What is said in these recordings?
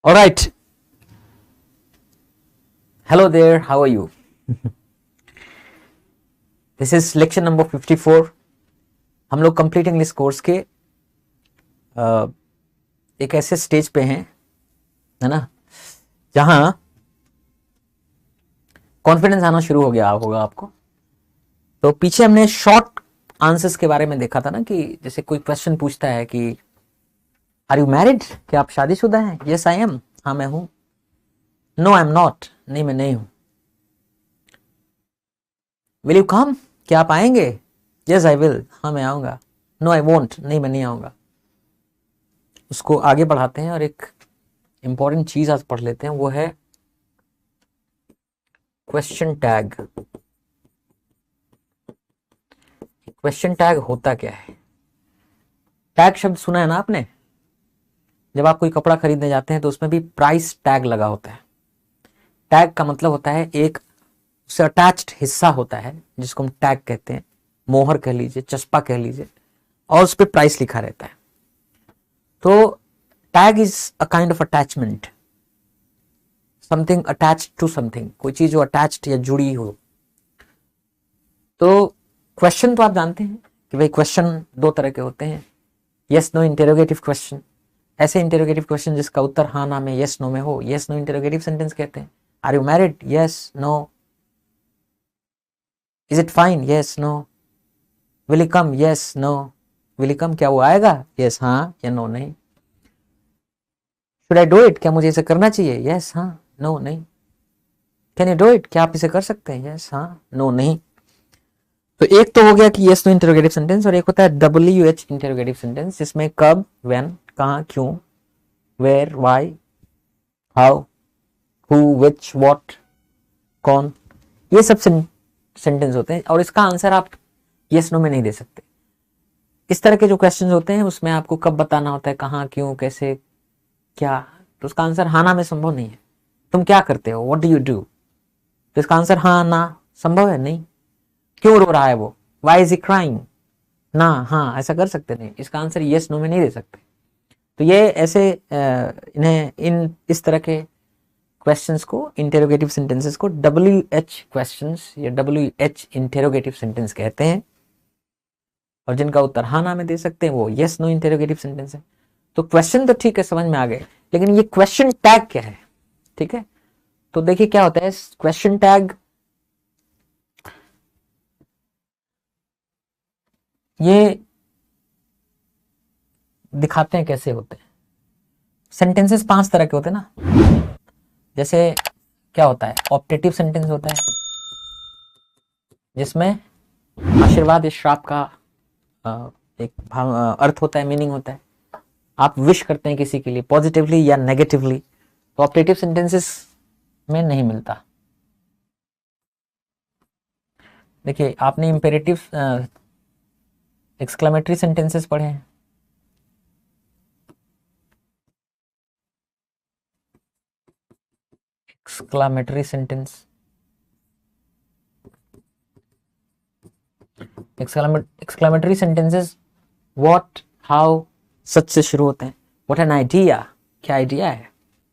All right. Hello there. How are you? This is lecture number 54. हम लोग complete English course के एक ऐसे स्टेज पे हैं, है ना, जहां कॉन्फिडेंस आना शुरू हो गया होगा आपको। तो पीछे हमने शॉर्ट आंसर्स के बारे में देखा था ना, कि जैसे कोई क्वेश्चन पूछता है कि आर यू मैरिड, क्या आप शादीशुदा हैं? यस आई एम, हाँ मैं हूं। नो आई एम नॉट, नहीं मैं नहीं हूं। विल यू कम, क्या आप आएंगे? यस आई विल, हाँ मैं आऊंगा। नो आई वोंट, नहीं मैं नहीं आऊंगा। उसको आगे बढ़ाते हैं और एक इंपॉर्टेंट चीज आज पढ़ लेते हैं, वो है क्वेश्चन टैग। क्वेश्चन टैग होता क्या है? टैग शब्द सुना है ना आपने? जब आप कोई कपड़ा खरीदने जाते हैं तो उसमें भी प्राइस टैग लगा होता है। टैग का मतलब होता है एक उससे अटैच्ड हिस्सा होता है जिसको हम टैग कहते हैं, मोहर कह लीजिए, चस्पा कह लीजिए, और उस पर प्राइस लिखा रहता है। तो tag is a kind of attachment, something attached to something, कोई चीज जो अटैच्ड या जुड़ी हो। तो क्वेश्चन तो आप जानते हैं कि भाई क्वेश्चन दो तरह के होते हैं, यस नो इंटेरोगेटिव क्वेश्चन। ऐसे इंटेरोगेटिव क्वेश्चन जिसका उत्तर हाँ ना में, यस नो में हो, यस नो इंटेरोगेटिव सेंटेंस कहते हैं। Are you married? Yes no. Is it fine? Yes no. Will you come? Yes no. Will you come, क्या वो आएगा? यस हाँ या नो नहीं। शुड आई डू इट, क्या मुझे इसे करना चाहिए? यस हाँ, नो नहीं। कैन यू डू इट, क्या आप इसे कर सकते हैं? यस हाँ, नो नहीं। तो एक तो हो गया कि यस नो इंटरोगेटिव सेंटेंस, और एक होता है WH इंटरोगेटिव सेंटेंस, जिसमें कब, व्हेन, कहाँ, क्यों, where, why, how, who, which, what, कौन, ये सब सेंटेंस होते हैं। और इसका आंसर आप यस नो में नहीं दे सकते। इस तरह के जो क्वेश्चन होते हैं उसमें आपको कब बताना होता है, कहाँ, क्यों, कैसे, क्या, तो उसका आंसर हाँ ना में संभव नहीं है। तुम क्या करते हो? What do you do? तो इसका आंसर हाँ ना संभव है नहीं। क्यों रो रहा है वो? Why is he crying? ना हाँ, ऐसा कर सकते नहीं। इसका आंसर यस नो में नहीं दे सकते। तो ये ऐसे इन्हें इन इस तरह के क्वेश्चंस को, इंटेरोगेटिव सेंटेंसेस को WH क्वेश्चंस या WH इंटेरोगेटिव सेंटेंस कहते हैं, और जिनका उत्तर हाँ ना में दे सकते हैं वो यस नो इंटेरोगेटिव सेंटेंस है। तो क्वेश्चन तो ठीक है, समझ में आ गए, लेकिन ये क्वेश्चन टैग क्या है? ठीक है, तो देखिए क्या होता है क्वेश्चन टैग। ये दिखाते हैं कैसे होते हैं। सेंटेंसेस 5 तरह के होते हैं ना। जैसे क्या होता है, ऑप्टेटिव सेंटेंस होता है जिसमें आशीर्वाद या श्राप का एक अर्थ होता है, मीनिंग होता है। आप विश करते हैं किसी के लिए पॉजिटिवली या नेगेटिवली, तो ऑप्टेटिव सेंटेंसेस में नहीं मिलता। देखिए आपने इंपेरेटिव एक्सक्लेमेटरी सेंटेंसेस पढ़े हैं। Exclamatory sentence, exclamatory sentences what, how, such से शुरू होते हैं। व्हाट एन आइडिया, क्या आइडिया है।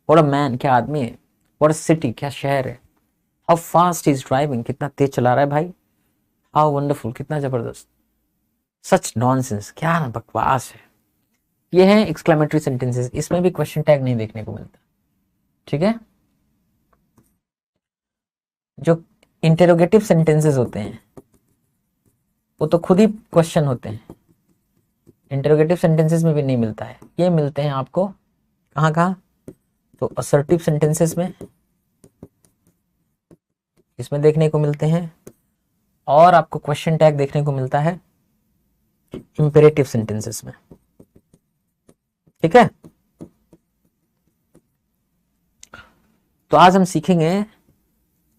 व्हाट अ मैन, क्या आदमी है। व्हाट अ सिटी, क्या शहर है। हाउ फास्ट इज ड्राइविंग, कितना तेज चला रहा है भाई। हाउ वंडरफुल, कितना जबरदस्त। सच नॉनसेंस, क्या बकवास है। ये है एक्सक्लेमेटरी सेंटेंसेस, इसमें भी क्वेश्चन टैग नहीं देखने को मिलता। ठीक है, जो इंटेरोगेटिव सेंटेंसेस होते हैं वो तो खुद ही क्वेश्चन होते हैं, इंटेरोगेटिव सेंटेंसेस में भी नहीं मिलता है। ये मिलते हैं आपको कहाँ कहाँ, तो असर्टिव सेंटेंसेस में, इसमें देखने को मिलते हैं, और आपको क्वेश्चन टैग देखने को मिलता है इंपेरेटिव सेंटेंसेस में। ठीक है, तो आज हम सीखेंगे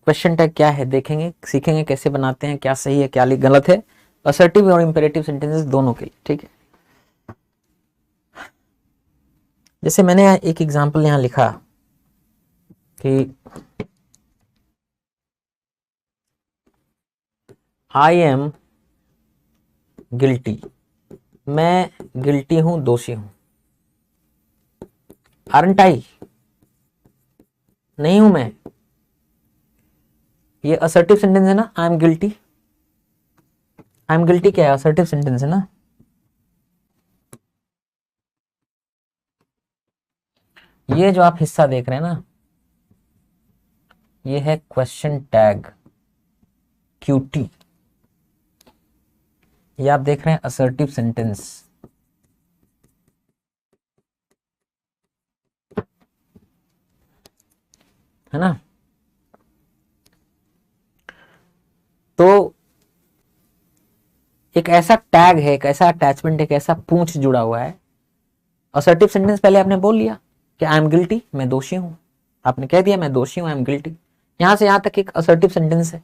क्वेश्चन टैग क्या है, देखेंगे, सीखेंगे कैसे बनाते हैं, क्या सही है क्या गलत है, असर्टिव और इंपेरेटिव सेंटेंसेस दोनों के लिए। ठीक है, जैसे मैंने एक एग्जांपल यहां लिखा कि आई एम गिल्टी, मैं गिल्टी हूं, दोषी हूं। आरंट आई, नहीं हूं मैं, ये असर्टिव सेंटेंस है ना, I am guilty. I am guilty क्या है, असर्टिव सेंटेंस है ना। ये जो आप हिस्सा देख रहे हैं ना, ये है क्वेश्चन टैग क्यूटी। ये आप देख रहे हैं असर्टिव सेंटेंस, है ना। तो एक ऐसा टैग है, एक ऐसा अटैचमेंट, एक ऐसा पूंछ जुड़ा हुआ है। असर्टिव सेंटेंस पहले आपने बोल लिया कि आई एम गिल्टी, मैं दोषी हूं। आपने कह दिया मैं दोषी हूं, आई एम गिल्टी। यहां से यहां तक एक असर्टिव सेंटेंस है।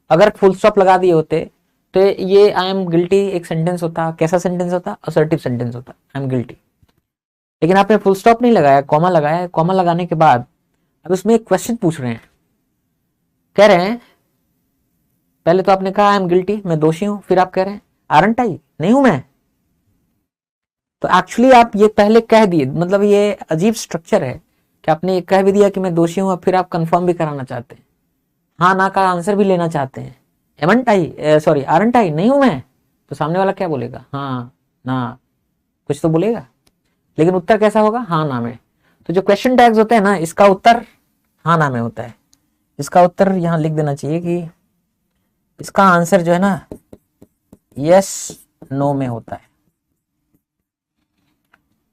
अगर फुल स्टॉप लगा दिए होते तो ये आई एम गिल्टी एक सेंटेंस होता। कैसा सेंटेंस होता, असर्टिव सेंटेंस होता, आई एम गिल्टी। लेकिन आपने फुल स्टॉप नहीं लगाया, कॉमा लगाया। कॉमा लगाने के बाद अब उसमें एक क्वेश्चन पूछ रहे हैं, कह रहे हैं, पहले तो आपने कहा आई एम गिल्टी, मैं दोषी हूं, फिर आप कह रहे हैं आरंट आई, नहीं हूं मैं। तो एक्चुअली आप ये पहले कह दिए, मतलब ये अजीब स्ट्रक्चर है कि आपने ये कह भी दिया कि मैं दोषी हूं, और फिर आप कंफर्म भी कराना चाहते हैं, हाँ ना का आंसर भी लेना चाहते हैं। एमंट आई, सॉरी आरंट आई, नहीं हूं मैं। तो सामने वाला क्या बोलेगा, हाँ ना, कुछ तो बोलेगा, लेकिन उत्तर कैसा होगा, हाँ ना में। तो जो क्वेश्चन टैग्स होते हैं ना, इसका उत्तर हाँ ना में होता है। इसका उत्तर यहां लिख देना चाहिए कि इसका आंसर जो है ना यस नो में होता है।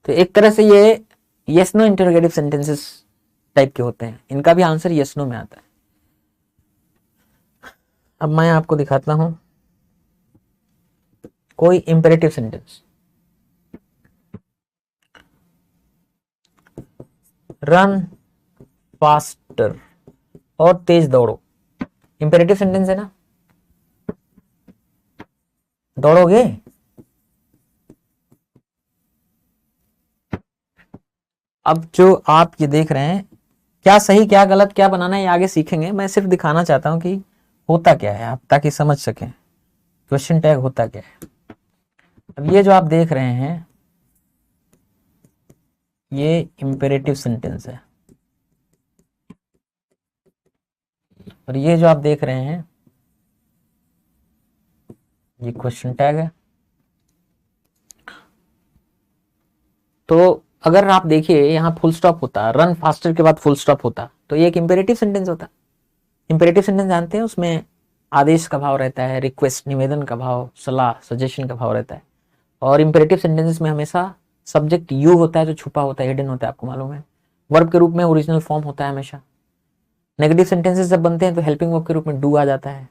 तो एक तरह से ये yes no interrogative sentences type के होते हैं, इनका भी आंसर यस नो में आता है। अब मैं आपको दिखाता हूं कोई इंपेरेटिव सेंटेंस। रन फास्टर, और तेज दौड़ो, इंपेरेटिव सेंटेंस है ना, दौड़ोगे। अब जो आप ये देख रहे हैं, क्या सही क्या गलत क्या बनाना है ये आगे सीखेंगे। मैं सिर्फ दिखाना चाहता हूं कि होता क्या है, आप ताकि समझ सकें क्वेश्चन टैग होता क्या है। अब ये जो आप देख रहे हैं ये इंपेरेटिव सेंटेंस है, और ये जो आप देख रहे हैं ये क्वेश्चन टैग है। तो अगर आप देखिए यहाँ फुल स्टॉप होता, रन फास्टर के बाद फुल स्टॉप होता, तो ये एक इंपेरेटिव सेंटेंस होता। इंपेरेटिव सेंटेंस जानते हैं, उसमें आदेश का भाव रहता है, रिक्वेस्ट निवेदन का भाव, सलाह सजेशन का भाव रहता है। और इंपेरेटिव सेंटेंसेस में हमेशा सब्जेक्ट यू होता है, जो छुपा होता है, हिडन होता है, आपको मालूम है। वर्ब के रूप में ओरिजिनल फॉर्म होता है हमेशा। नेगेटिव सेंटेंसेस जब बनते हैं तो हेल्पिंग वर्ब के रूप में डू आ जाता है।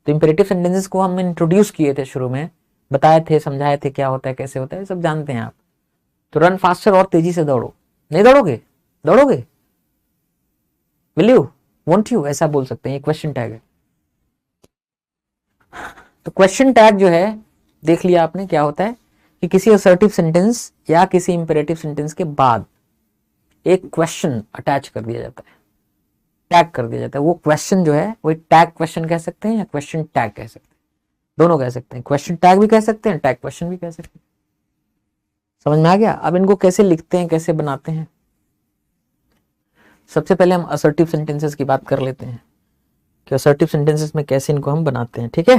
तो इंपेरेटिव सेंटेंसेस को हम इंट्रोड्यूस किए थे शुरू में, बताए थे, समझाए थे क्या होता है, कैसे होता है, सब जानते हैं आप। तो रन फास्टर, और तेजी से दौड़ो। नहीं दौड़ोगे, दौड़ोगे, विल यू, वोंट यू, ऐसा बोल सकते हैं। ये क्वेश्चन टैग है। तो क्वेश्चन टैग जो है, देख लिया आपने क्या होता है कि किसी असर्टिव सेंटेंस या किसी इंपेरेटिव सेंटेंस के बाद एक क्वेश्चन अटैच कर दिया जाता है, टैग कर दिया जाता है। वो क्वेश्चन जो है वो टैग क्वेश्चन कह सकते हैं या क्वेश्चन टैग कह सकते हैं, दोनों कह सकते हैं। क्वेश्चन टैग भी कह सकते हैं, टैग क्वेश्चन भी कह सकते हैं। समझ में आ गया। अब इनको कैसे लिखते हैं, कैसे बनाते हैं। सबसे पहले हम असर्टिव सेंटेंसेस की बात कर लेते हैं कि असर्टिव सेंटेंसेस में कैसे इनको हम बनाते हैं, ठीक है।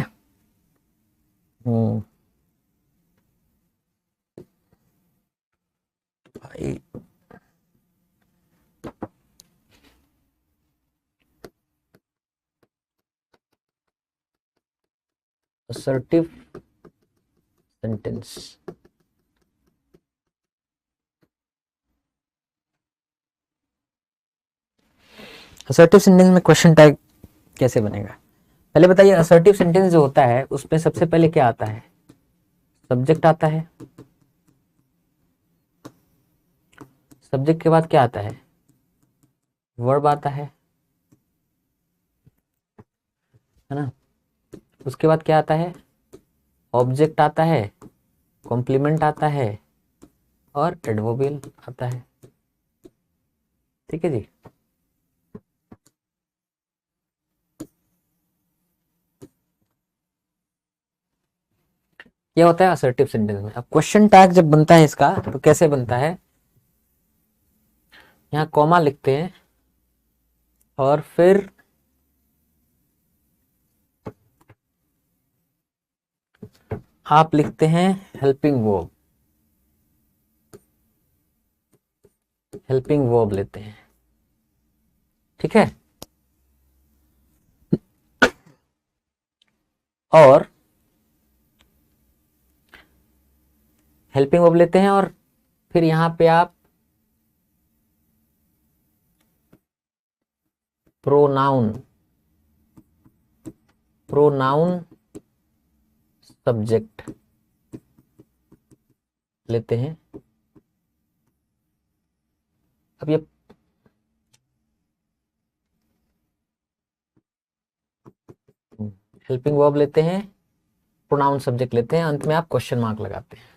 भाई असर्टिव सेंटेंस, असर्टिव सेंटेंस में क्वेश्चन टैग कैसे बनेगा। पहले बताइए, असर्टिव सेंटेंस जो होता है उसमें सबसे पहले क्या आता है, सब्जेक्ट आता है। सब्जेक्ट के बाद क्या आता है, वर्ब आता है ना। उसके बाद क्या आता है, ऑब्जेक्ट आता है, कॉम्प्लीमेंट आता है, और एडवर्बियल आता है। ठीक है जी। यह होता है असर्टिव सेंटेंस में। अब क्वेश्चन टैग जब बनता है इसका, तो कैसे बनता है, यहाँ कॉमा लिखते हैं, और फिर आप लिखते हैं हेल्पिंग वर्ब, हेल्पिंग वर्ब लेते हैं, ठीक है। और हेल्पिंग वर्ब लेते हैं और फिर यहां पे आप प्रोनाउन, प्रोनाउन सब्जेक्ट लेते हैं। अब ये हेल्पिंग वर्ब लेते हैं, प्रोनाउन सब्जेक्ट लेते हैं, अंत में आप क्वेश्चन मार्क लगाते हैं।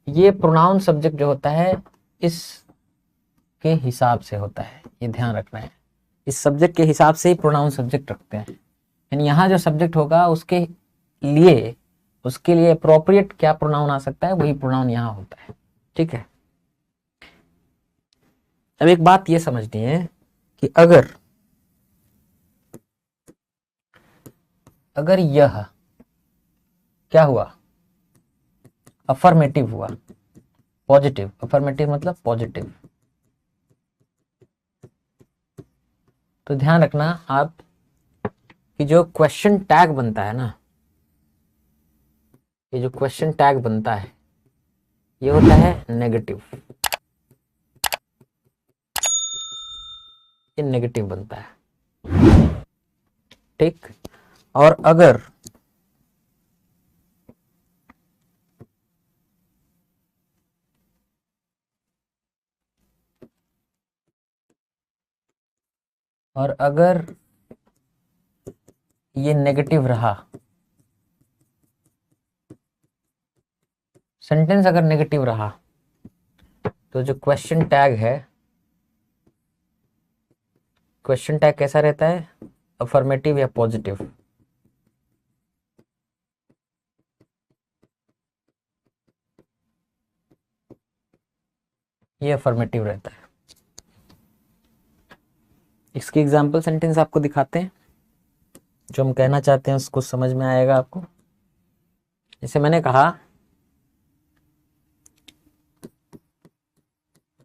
ये प्रोनाउन सब्जेक्ट जो होता है इस के हिसाब से होता है, ये ध्यान रखना है, इस सब्जेक्ट के हिसाब से ही प्रोनाउन सब्जेक्ट रखते हैं। यानी यहाँ जो सब्जेक्ट होगा उसके लिए अप्रोप्रिएट क्या प्रोनाउन आ सकता है, वही प्रोनाउन यहाँ होता है, ठीक है। अब एक बात ये समझनी है कि अगर यह क्या हुआ, अफर्मेटिव हुआ, पॉजिटिव, अफर्मेटिव मतलब पॉजिटिव, तो ध्यान रखना आप कि जो क्वेश्चन टैग बनता है ना, ये जो क्वेश्चन टैग बनता है ये होता है नेगेटिव, ये नेगेटिव बनता है, ठीक। और अगर ये नेगेटिव रहा, सेंटेंस अगर नेगेटिव रहा, तो जो क्वेश्चन टैग है, क्वेश्चन टैग कैसा रहता है, अफर्मेटिव या पॉजिटिव। ये अफर्मेटिव रहता है। इसकी एग्जांपल सेंटेंस आपको दिखाते हैं, जो हम कहना चाहते हैं उसको समझ में आएगा आपको। जैसे मैंने कहा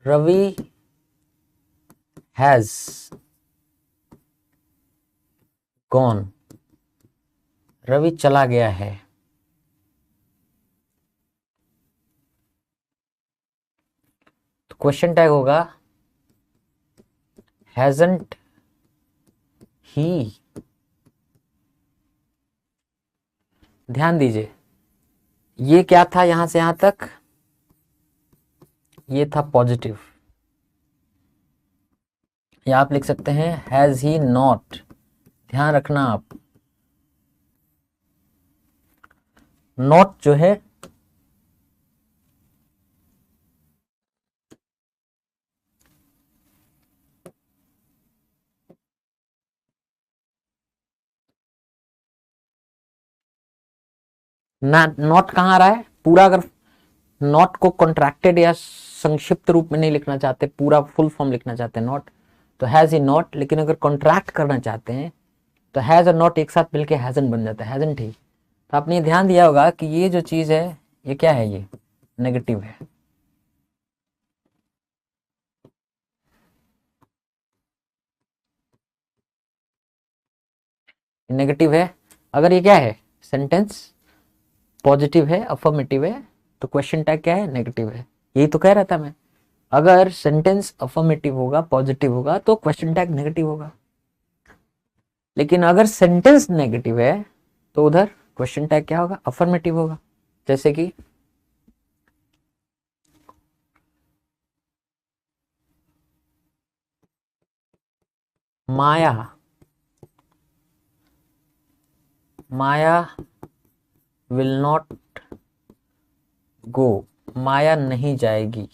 रवि हैज गॉन, रवि चला गया है। तो क्वेश्चन टैग होगा हैजंट ही। ध्यान दीजिए, ये क्या था यहां से यहां तक, ये था पॉजिटिव, या आप लिख सकते हैं हैज ही नॉट। ध्यान रखना आप, नॉट जो है ना, नॉट कहाँ आ रहा है पूरा, अगर नॉट को कॉन्ट्रैक्टेड या संक्षिप्त रूप में नहीं लिखना चाहते, पूरा फुल फॉर्म लिखना चाहते हैं नॉट, तो हैज ही नॉट। लेकिन अगर कॉन्ट्रैक्ट करना चाहते हैं तो हैज और नॉट एक साथ मिलके हैजन बन जाता है, हैजंट ही। तो आपने ये ध्यान दिया होगा कि ये जो चीज है ये क्या है, ये नेगेटिव है। नेगेटिव है। अगर ये क्या है, सेंटेंस पॉजिटिव है, अफर्मेटिव है, तो क्वेश्चन टैग क्या है, नेगेटिव है। यही तो कह रहा था मैं, अगर सेंटेंस अफर्मेटिव होगा, पॉजिटिव होगा, तो क्वेश्चन टैग नेगेटिव होगा। लेकिन अगर सेंटेंस नेगेटिव है तो उधर क्वेश्चन टैग क्या होगा, अफर्मेटिव होगा। जैसे कि माया, माया विल नॉट गो, माया नहीं जाएगी,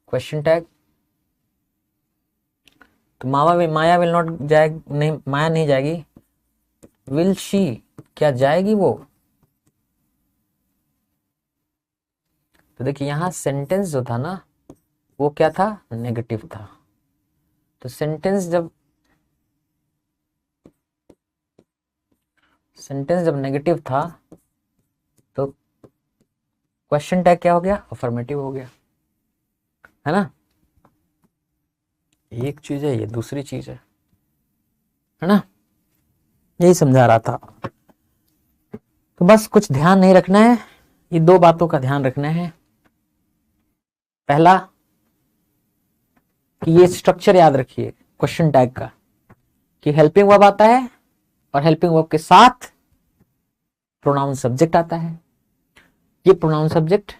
क्वेश्चन टैग। तो माया विल नॉट जाए, नहीं माया नहीं जाएगी, विल शी, क्या जाएगी वो। तो देखिए यहां सेंटेंस जो था ना वो क्या था, नेगेटिव था। तो सेंटेंस जब नेगेटिव था तो क्वेश्चन टैग क्या हो गया, अफर्मेटिव हो गया, है ना। एक चीज है, ये दूसरी चीज है ना। यही समझा रहा था। तो बस कुछ ध्यान नहीं रखना है, ये दो बातों का ध्यान रखना है। पहला कि ये स्ट्रक्चर याद रखिए क्वेश्चन टैग का, कि हेल्पिंग वर्ब आता है और हेल्पिंग वर्ब के साथ प्रोनाउन सब्जेक्ट आता है। ये प्रोनाउन सब्जेक्ट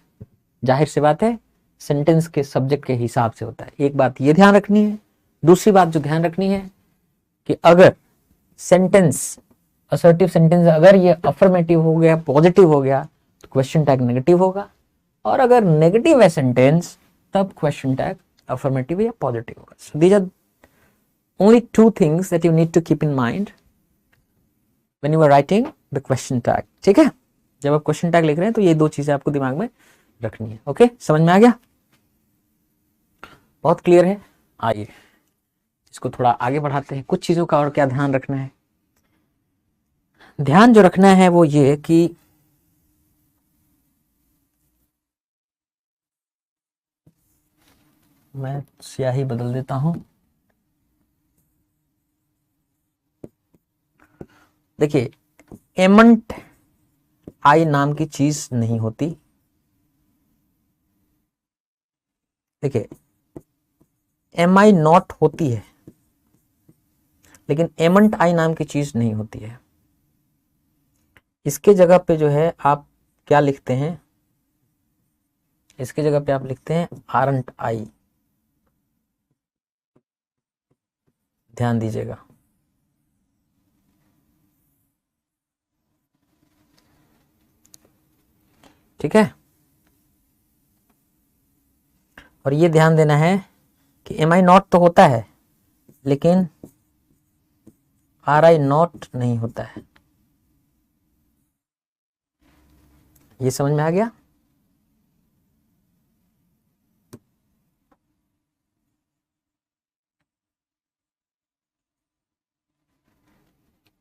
जाहिर सी बात है सेंटेंस के सब्जेक्ट के हिसाब से होता है। एक बात ये ध्यान रखनी है। दूसरी बात जो ध्यान रखनी है कि अगर सेंटेंस, असर्टिव सेंटेंस अगर ये अफर्मेटिव हो गया, पॉजिटिव हो गया, तो क्वेश्चन टैग नेगेटिव होगा, और अगर नेगेटिव है सेंटेंस तब क्वेश्चन टैग अफर्मेटिव या पॉजिटिव होगा। So these are only two things that you need to keep in mind when you are writing the question tag. ठीक है, जब आप क्वेश्चन टैग लिख रहे हैं तो ये दो चीजें आपको दिमाग में रखनी है। ओके, समझ में आ गया, बहुत क्लियर है। आइए इसको थोड़ा आगे बढ़ाते हैं। कुछ चीजों का और क्या ध्यान रखना है, ध्यान जो रखना है वो ये कि मैं स्याही बदल देता हूं। देखिए, एमंट आई नाम की चीज नहीं होती। देखिए, एम आई नॉट होती है, लेकिन एमंट आई नाम की चीज नहीं होती है। इसके जगह पे जो है आप क्या लिखते हैं, इसके जगह पे आप लिखते हैं आरंट आई। ध्यान दीजिएगा, ठीक है। और ये ध्यान देना है कि एम आई नॉट तो होता है लेकिन आर आई नॉट नहीं होता है। ये समझ में आ गया।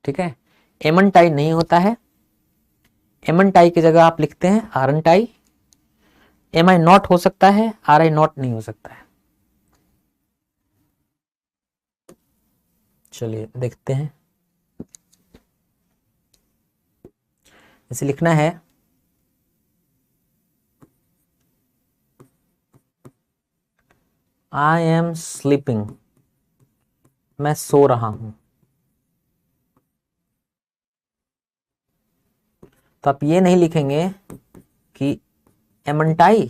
ठीक है, एमंट आई नहीं होता है, एमंट आई की जगह आप लिखते हैं aren't I. Am I not हो सकता है, आर आई नॉट नहीं हो सकता है। चलिए देखते हैं, इसे लिखना है आई एम स्लीपिंग, मैं सो रहा हूं। तो आप ये नहीं लिखेंगे कि एमंटाई,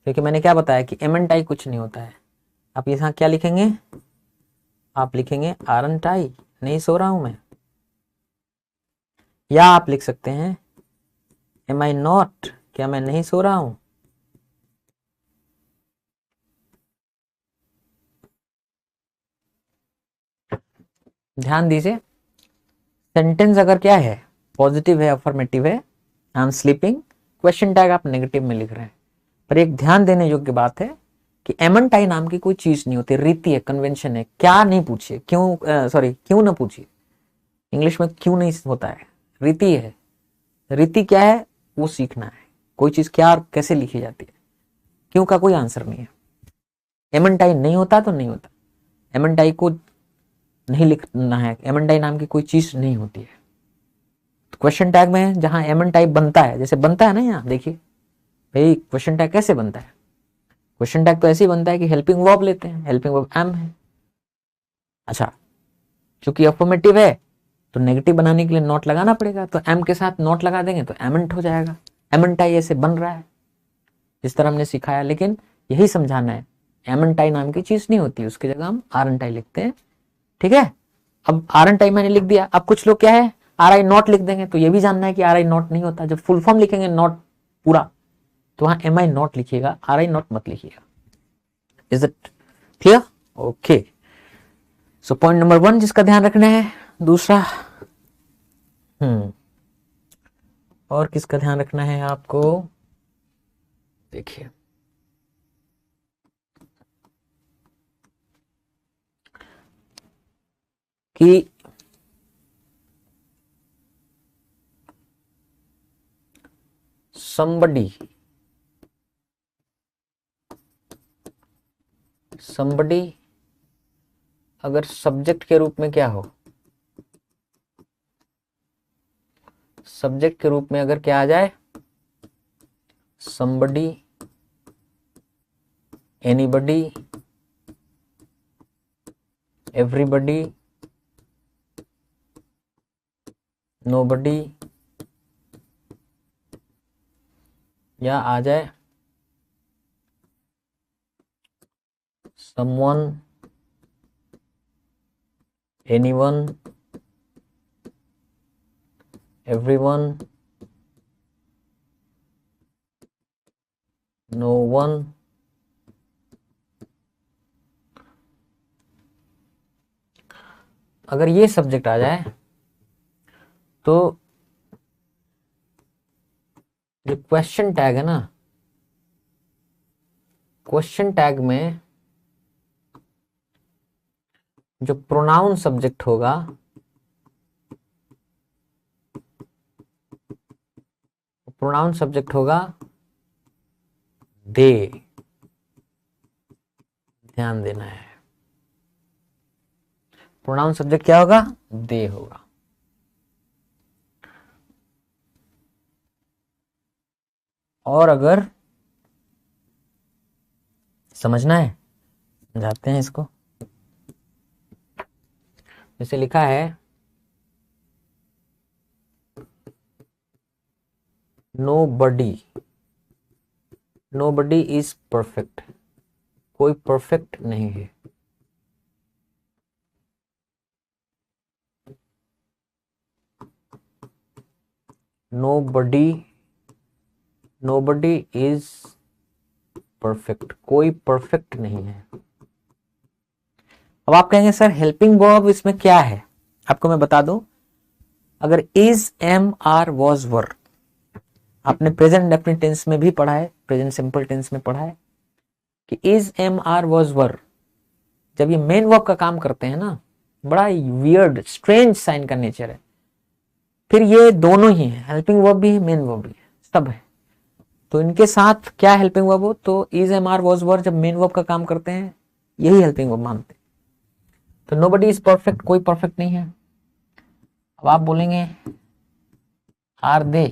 क्योंकि मैंने क्या बताया कि एमंटाई कुछ नहीं होता है। आप यहां क्या लिखेंगे, आप लिखेंगे आरंटाई, नहीं सो रहा हूं मैं। या आप लिख सकते हैं एम आई नॉट, क्या मैं नहीं सो रहा हूं। ध्यान दीजिए, सेंटेंस अगर क्या है, पॉजिटिव है, अफर्मेटिव है, I am sleeping, question tag आप नेगेटिव में लिख रहे हैं। पर एक ध्यान देने योग्य बात है कि एमंटाई नाम की कोई चीज नहीं होती, रीति है, कन्वेंशन है। क्या नहीं पूछिए, क्यों, सॉरी क्यों ना पूछिए, इंग्लिश में क्यों नहीं होता है, रीति है। रीति क्या है वो सीखना है, कोई चीज क्या और कैसे लिखी जाती है, क्यों का कोई आंसर नहीं है। एमंटाई नहीं होता तो नहीं होता, एमंटाई को नहीं लिखना है, एमंटाई नाम की कोई चीज नहीं होती है। तो क्वेश्चन टैग में जहां एमंटाई बनता है, जैसे बनता है ना, यहाँ देखिए भाई क्वेश्चन टैग कैसे बनता है। क्वेश्चन टैग तो ऐसे ही बनता है कि हेल्पिंग वर्ब लेते हैं, हेल्पिंग वर्ब एम है। अच्छा, चूंकि अफर्मेटिव है तो नेगेटिव बनाने के लिए नॉट लगाना पड़ेगा, तो एम के साथ नॉट लगा देंगे तो एमंट हो जाएगा। एमंटाई ऐसे बन रहा है जिस तरह हमने सिखाया, लेकिन यही समझाना है एमंटाई नाम की चीज नहीं होती, उसकी जगह हम आरंटाई लिखते हैं। ठीक है, अब आरंटाई मैंने लिख दिया। अब कुछ लोग क्या है आर आई नॉट लिख देंगे, तो ये भी जानना है कि आर आई नॉट नहीं होता। जब फुल फॉर्म लिखेंगे नॉट पूरा, तो वहां एम आई नॉट लिखिएगा, आर आई नॉट मत लिखिएगा। Is it clear? Okay, so point number 1 जिसका ध्यान रखना है। दूसरा, और किसका ध्यान रखना है आपको, देखिए कि somebody अगर सब्जेक्ट के रूप में क्या हो, सब्जेक्ट के रूप में अगर क्या आ जाए, somebody, anybody, everybody, nobody, या आ जाए someone, anyone, everyone, no one, अगर ये सब्जेक्ट आ जाए तो जो क्वेश्चन टैग है ना, क्वेश्चन टैग में जो प्रोनाउन सब्जेक्ट होगा प्रोनाउन सब्जेक्ट होगा दे। ध्यान देना है, प्रोनाउन सब्जेक्ट क्या होगा, दे होगा। और अगर समझना है समझाते हैं इसको। जैसे लिखा है nobody, nobody is perfect, कोई परफेक्ट नहीं है। nobody, nobody is perfect, कोई परफेक्ट नहीं है। अब आप कहेंगे सर हेल्पिंग वर्ब इसमें क्या है, आपको मैं बता दूं। अगर इज, एम, आर, वॉज, वर, आपने प्रेजेंट डेफिनिट टेंस में भी पढ़ा है, प्रेजेंट सिंपल टेंस में पढ़ा है कि इज, एम, आर, वॉज, वर जब ये मेन वर्ब का काम करते हैं ना, बड़ा वियर्ड स्ट्रेंज साइन का नेचर है। फिर ये दोनों ही है, हेल्पिंग वर्ब भी है, मेन वर्ब भी है, सब है। तो इनके साथ क्या हेल्पिंग वर्ब हो, तो इज, एम, आर, वॉज, वर जब मेन वर्ब का काम करते हैं यही हेल्पिंग वर्ब मानते हैं। तो नोबडी इज परफेक्ट, कोई परफेक्ट नहीं है। अब आप बोलेंगे आर दे,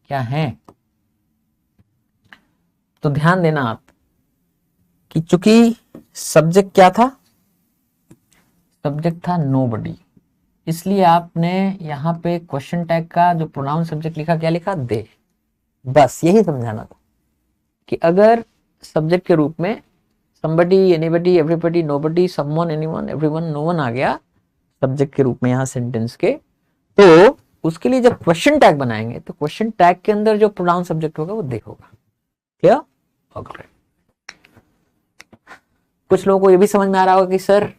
क्या है, तो ध्यान देना आप कि चूंकि सब्जेक्ट क्या था, सब्जेक्ट था नोबडी, इसलिए आपने यहां पे क्वेश्चन टैग का जो प्रोनाउन सब्जेक्ट लिखा, क्या लिखा, दे। बस यही समझाना था कि अगर सब्जेक्ट के रूप में somebody, anybody, everybody, nobody, someone, anyone, everyone, no one आ गया सब्जेक्ट के रूप में यहां सेंटेंस के, तो उसके लिए जब क्वेश्चन टैग बनाएंगे तो क्वेश्चन टैग के अंदर जो प्रोनाउन सब्जेक्ट होगा वो दे होगा। क्या ओके। कुछ लोगों को ये भी समझ में आ रहा होगा कि सर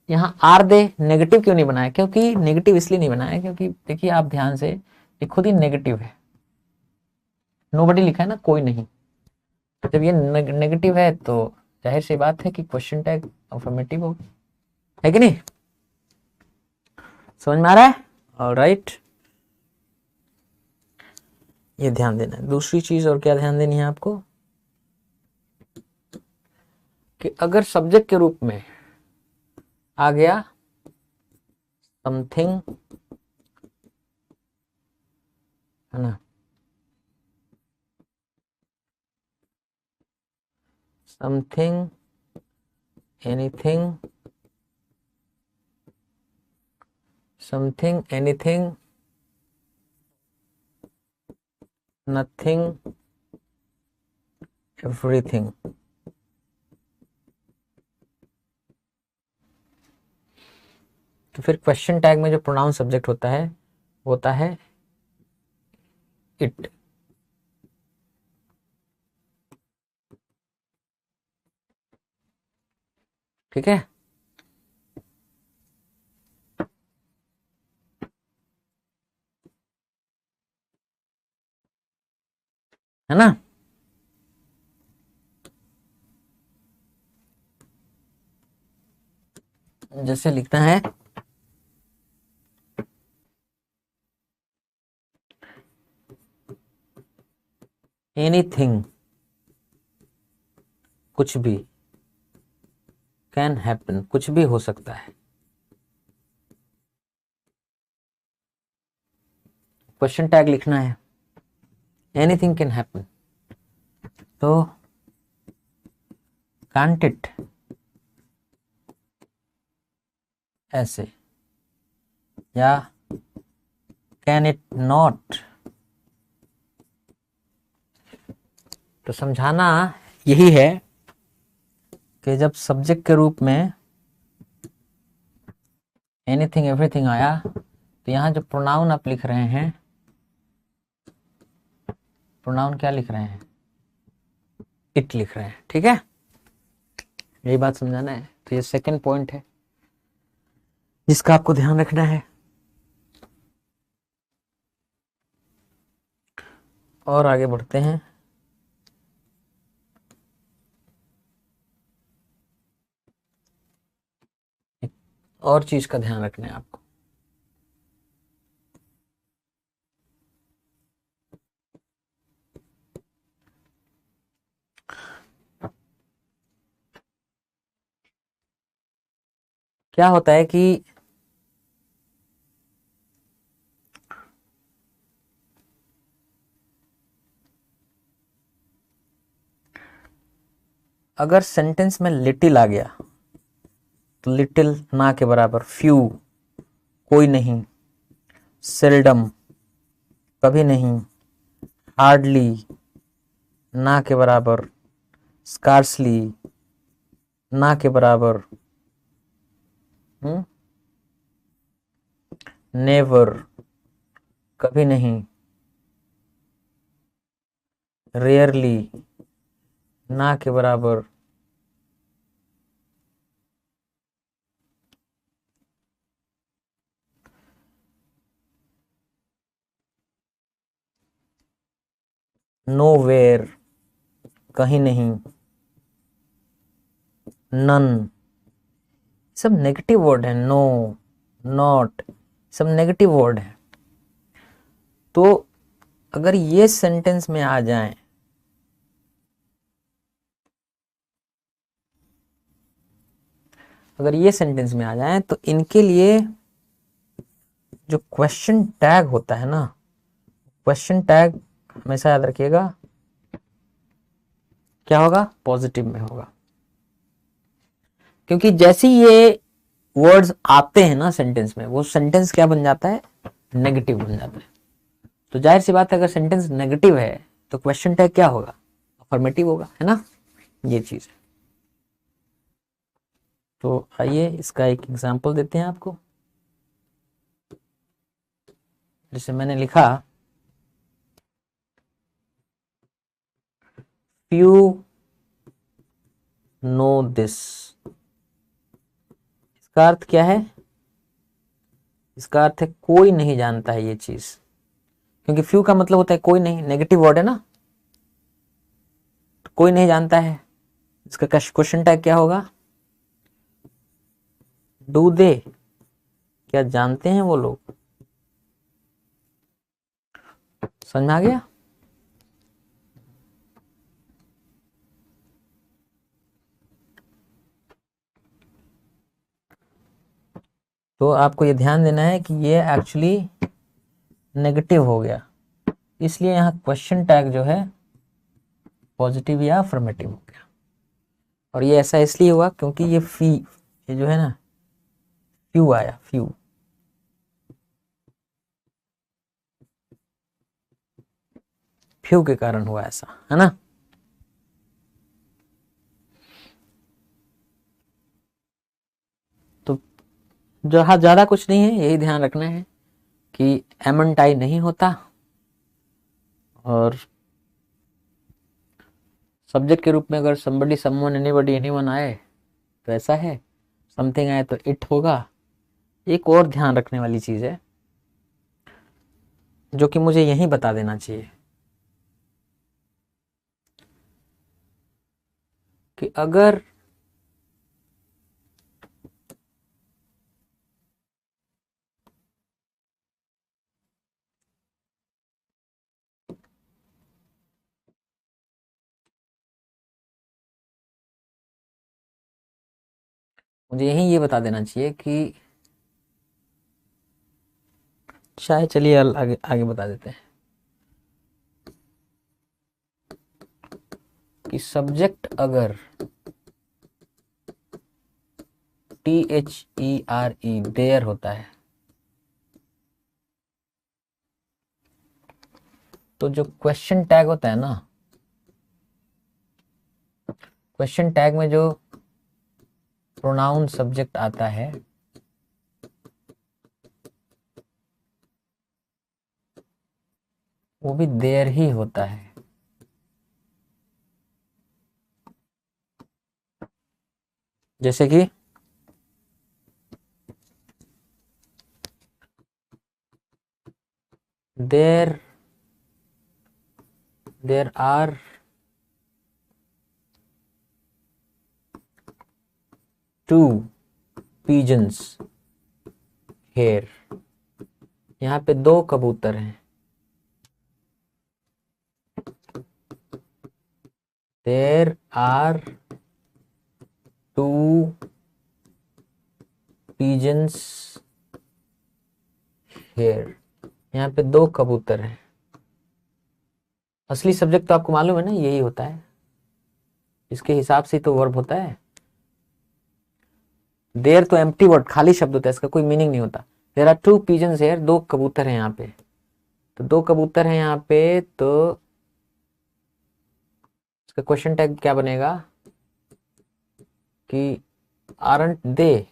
यहां आर दे नेगेटिव क्यों नहीं बनाया, क्योंकि नेगेटिव इसलिए नहीं बनाया क्योंकि देखिए आप ध्यान से, ये खुद ही नेगेटिव है, नोबडी लिखा है ना, कोई नहीं। जब ये नेगेटिव है तो जाहिर सी बात है कि क्वेश्चन टैग अफर्मेटिव होगा, है कि नहीं, समझ में आ रहा है। ऑलराइट, ये ध्यान देना है। दूसरी चीज और क्या ध्यान देनी है आपको कि अगर सब्जेक्ट के रूप में आ गया समथिंग, है ना, something, anything, something, anything, nothing, everything, तो फिर क्वेश्चन टैग में जो प्रोनाउन सब्जेक्ट होता है इट। ठीक है, है ना। जैसे लिखना है एनीथिंग, कुछ भी, कैन हैपन, कुछ भी हो सकता है। क्वेश्चन टैग लिखना है, एनीथिंग कैन हैपन। तो कांट इट, ऐसे, या कैन इट नॉट। तो समझाना यही है कि जब सब्जेक्ट के रूप में एनीथिंग एवरीथिंग आया, तो यहां जो प्रोनाउन आप लिख रहे हैं, प्रोनाउन क्या लिख रहे हैं, इट लिख रहे हैं। ठीक है, यही बात समझाना है। तो ये सेकंड पॉइंट है जिसका आपको ध्यान रखना है। और आगे बढ़ते हैं। एक और चीज का ध्यान रखना है आपको। क्या होता है कि अगर सेंटेंस में लिटिल आ गया, तो लिटिल ना के बराबर, फ्यू कोई नहीं, सेल्डम कभी नहीं, हार्डली ना के बराबर, स्कार्सली ना के बराबर, नेवर कभी नहीं, रेयरली ना के बराबर, नोवेयर कहीं नहीं, नन, सब नेगेटिव वर्ड है। नो, नॉट, सब नेगेटिव वर्ड है। तो अगर ये सेंटेंस में आ जाए, अगर ये सेंटेंस में आ जाए, तो इनके लिए जो क्वेश्चन टैग होता है ना, क्वेश्चन टैग हमेशा याद रखिएगा क्या होगा, पॉजिटिव में होगा। क्योंकि जैसे ही ये वर्ड्स आते हैं ना सेंटेंस में, वो सेंटेंस क्या बन जाता है, नेगेटिव बन जाता है। तो जाहिर सी बात है, अगर सेंटेंस नेगेटिव है तो क्वेश्चन टैग क्या होगा, अफर्मेटिव होगा, है ना, ये चीज है। तो आइए इसका एक एग्जांपल देते हैं आपको। जैसे मैंने लिखा, फ्यू नो दिस, इसका अर्थ क्या है, इसका अर्थ है कोई नहीं जानता है ये चीज। क्योंकि फ्यू का मतलब होता है कोई नहीं, नेगेटिव वर्ड है ना, तो कोई नहीं जानता है। इसका क्वेश्चन टैग क्या होगा, डू दे, क्या जानते हैं वो लोग। समझ में आ गया। तो आपको ये ध्यान देना है कि ये एक्चुअली नेगेटिव हो गया, इसलिए यहाँ क्वेश्चन टैग जो है पॉजिटिव या अफर्मेटिव हो गया। और ये ऐसा इसलिए हुआ क्योंकि ये जो है ना, फ्यू आया, फ्यू। फ्यू के कारण हुआ ऐसा, है ना। तो जहाँ ज्यादा कुछ नहीं है, यही ध्यान रखना है कि एमन टाई नहीं होता, और सब्जेक्ट के रूप में अगर somebody, someone, anybody, anyone आए तो ऐसा है, समथिंग आए तो इट होगा। एक और ध्यान रखने वाली चीज है जो कि मुझे यही बता देना चाहिए, कि अगर मुझे यही ये बता देना चाहिए कि शायद, चलिए आगे आगे बता देते हैं कि सब्जेक्ट अगर THERE देयर होता है तो जो क्वेश्चन टैग होता है ना, क्वेश्चन टैग में जो प्रोनाउन सब्जेक्ट आता है वो भी देयर ही होता है। जैसे कि there are two pigeons here, यहाँ पे 2 कबूतर हैं। देयर आर 2 pigeons here, यहाँ पे 2 कबूतर हैं। असली सब्जेक्ट तो आपको मालूम है ना, यही होता है, इसके हिसाब से तो वर्ब होता है। देयर तो एम्प्टी वर्ड, खाली शब्द होता है, इसका कोई मीनिंग नहीं होता। देयर आर 2 pigeons here, 2 कबूतर हैं यहाँ पे, तो 2 कबूतर हैं यहाँ पे, तो इसका क्वेश्चन टैग क्या बनेगा कि आरंट दे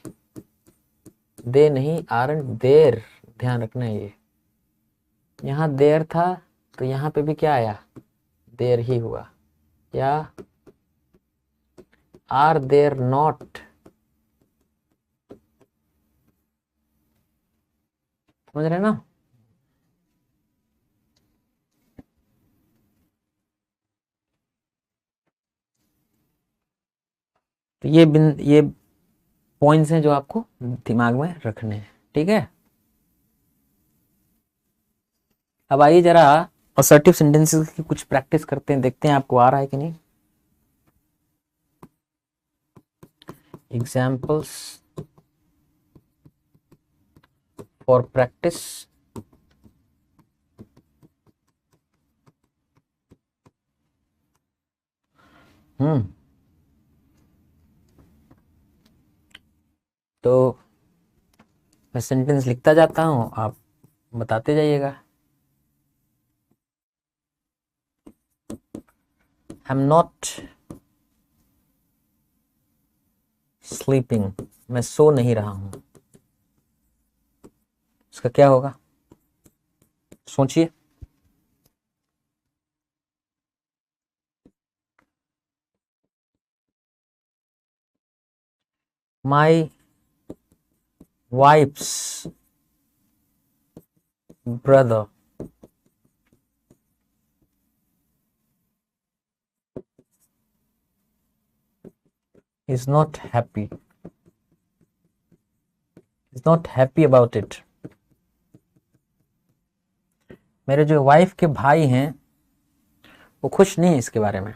नहीं, आरंट देर, ध्यान रखना है ये। यहाँ देर था तो यहाँ पे भी क्या आया, देर ही हुआ। या आर देर नॉट, समझ रहे ना। तो ये पॉइंट्स हैं जो आपको दिमाग में रखने हैं, ठीक है। अब आइए जरा असर्टिव सेंटेंसेस की कुछ प्रैक्टिस करते हैं, देखते हैं आपको आ रहा है कि नहीं। Examples for practice. तो मैं सेंटेंस लिखता जाता हूं, आप बताते जाइएगा। आई एम नॉट स्लीपिंग, मैं सो नहीं रहा हूं, इसका क्या होगा, सोचिए। My wife's brother is not happy about it। मेरे जो वाइफ के भाई हैं वो खुश नहीं है इसके बारे में।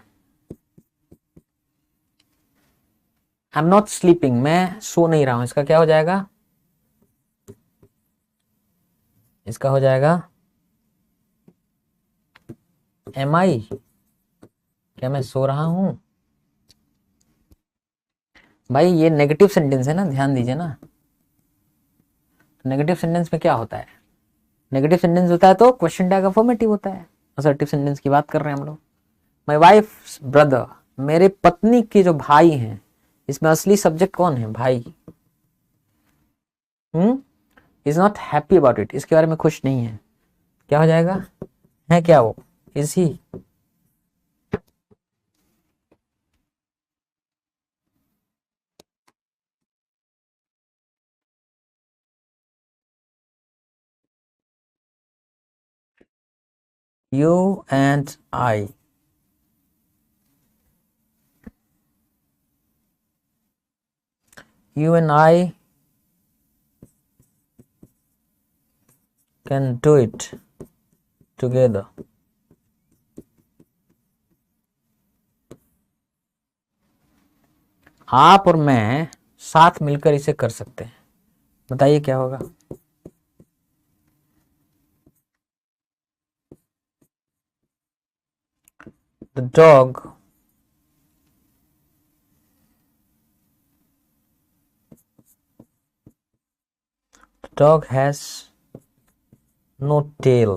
आई एम नॉट स्लीपिंग, मैं सो नहीं रहा हूं, इसका क्या हो जाएगा, इसका हो जाएगा एम आई, क्या मैं सो रहा हूं। भाई ये नेगेटिव सेंटेंस है ना, ध्यान दीजिए ना। नेगेटिव सेंटेंस में क्या होता है, नेगेटिव सेंटेंस होता है तो क्वेश्चन टैग अफर्मेटिव होता है। असर्टिव सेंटेंस की बात कर रहे हैं हम लोग। माई वाइफ ब्रदर, मेरे पत्नी के जो भाई हैं, इसमें असली सब्जेक्ट कौन है, भाई। Is not happy about it, इसके बारे में खुश नहीं है, क्या हो जाएगा, है क्या वो, is he. You and I can do it together। आप और मैं साथ मिलकर इसे कर सकते हैं। बताइए क्या होगा। The dog has no tail.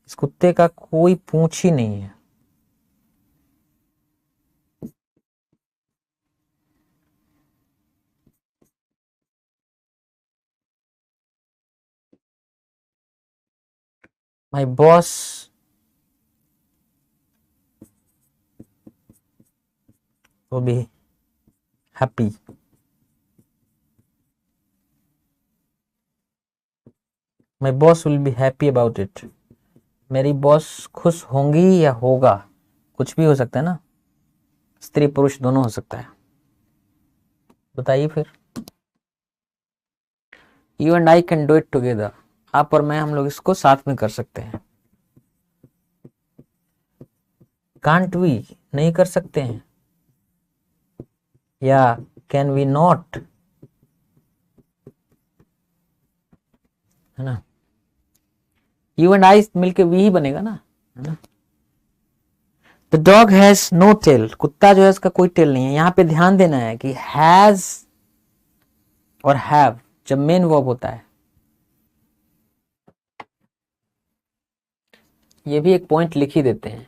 इस कुत्ते का कोई पूंछ ही नहीं है। My boss will be happy। My boss will be happy about it. मेरी बॉस खुश होंगी या होगा, कुछ भी हो सकता है ना, स्त्री पुरुष दोनों हो सकता है। बताइए फिर। You and I can do it together. आप और मैं, हम लोग इसको साथ में कर सकते हैं। कांट वी, नहीं कर सकते हैं, या कैन वी नॉट, है ना। यू एंड आई मिलके वी ही बनेगा ना, है ना। The dog has no tail. कुत्ता जो है उसका कोई टेल नहीं है। यहां पे ध्यान देना है कि हैज और हैव जब मेन वर्ब होता है, ये भी एक पॉइंट लिख ही देते हैं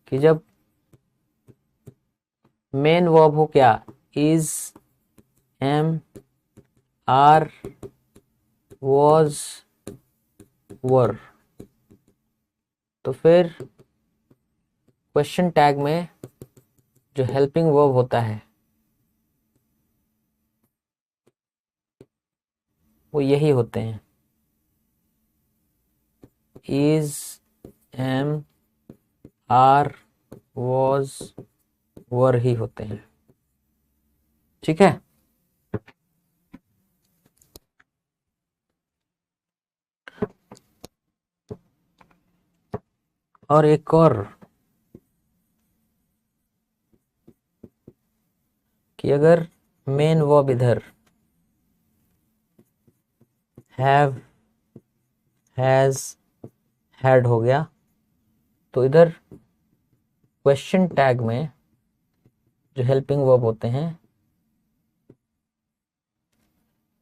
कि जब मेन वर्ब हो क्या, इज, एम, आर, वॉज, वर, तो फिर क्वेश्चन टैग में जो हेल्पिंग वर्ब होता है वो यही होते हैं, इज, एम, आर, वॉज, वर ही होते हैं। ठीक है। और एक और कि अगर मेन वर्ब इधर हैव, हैज, हैड हो गया तो इधर क्वेश्चन टैग में जो हेल्पिंग वर्ब होते हैं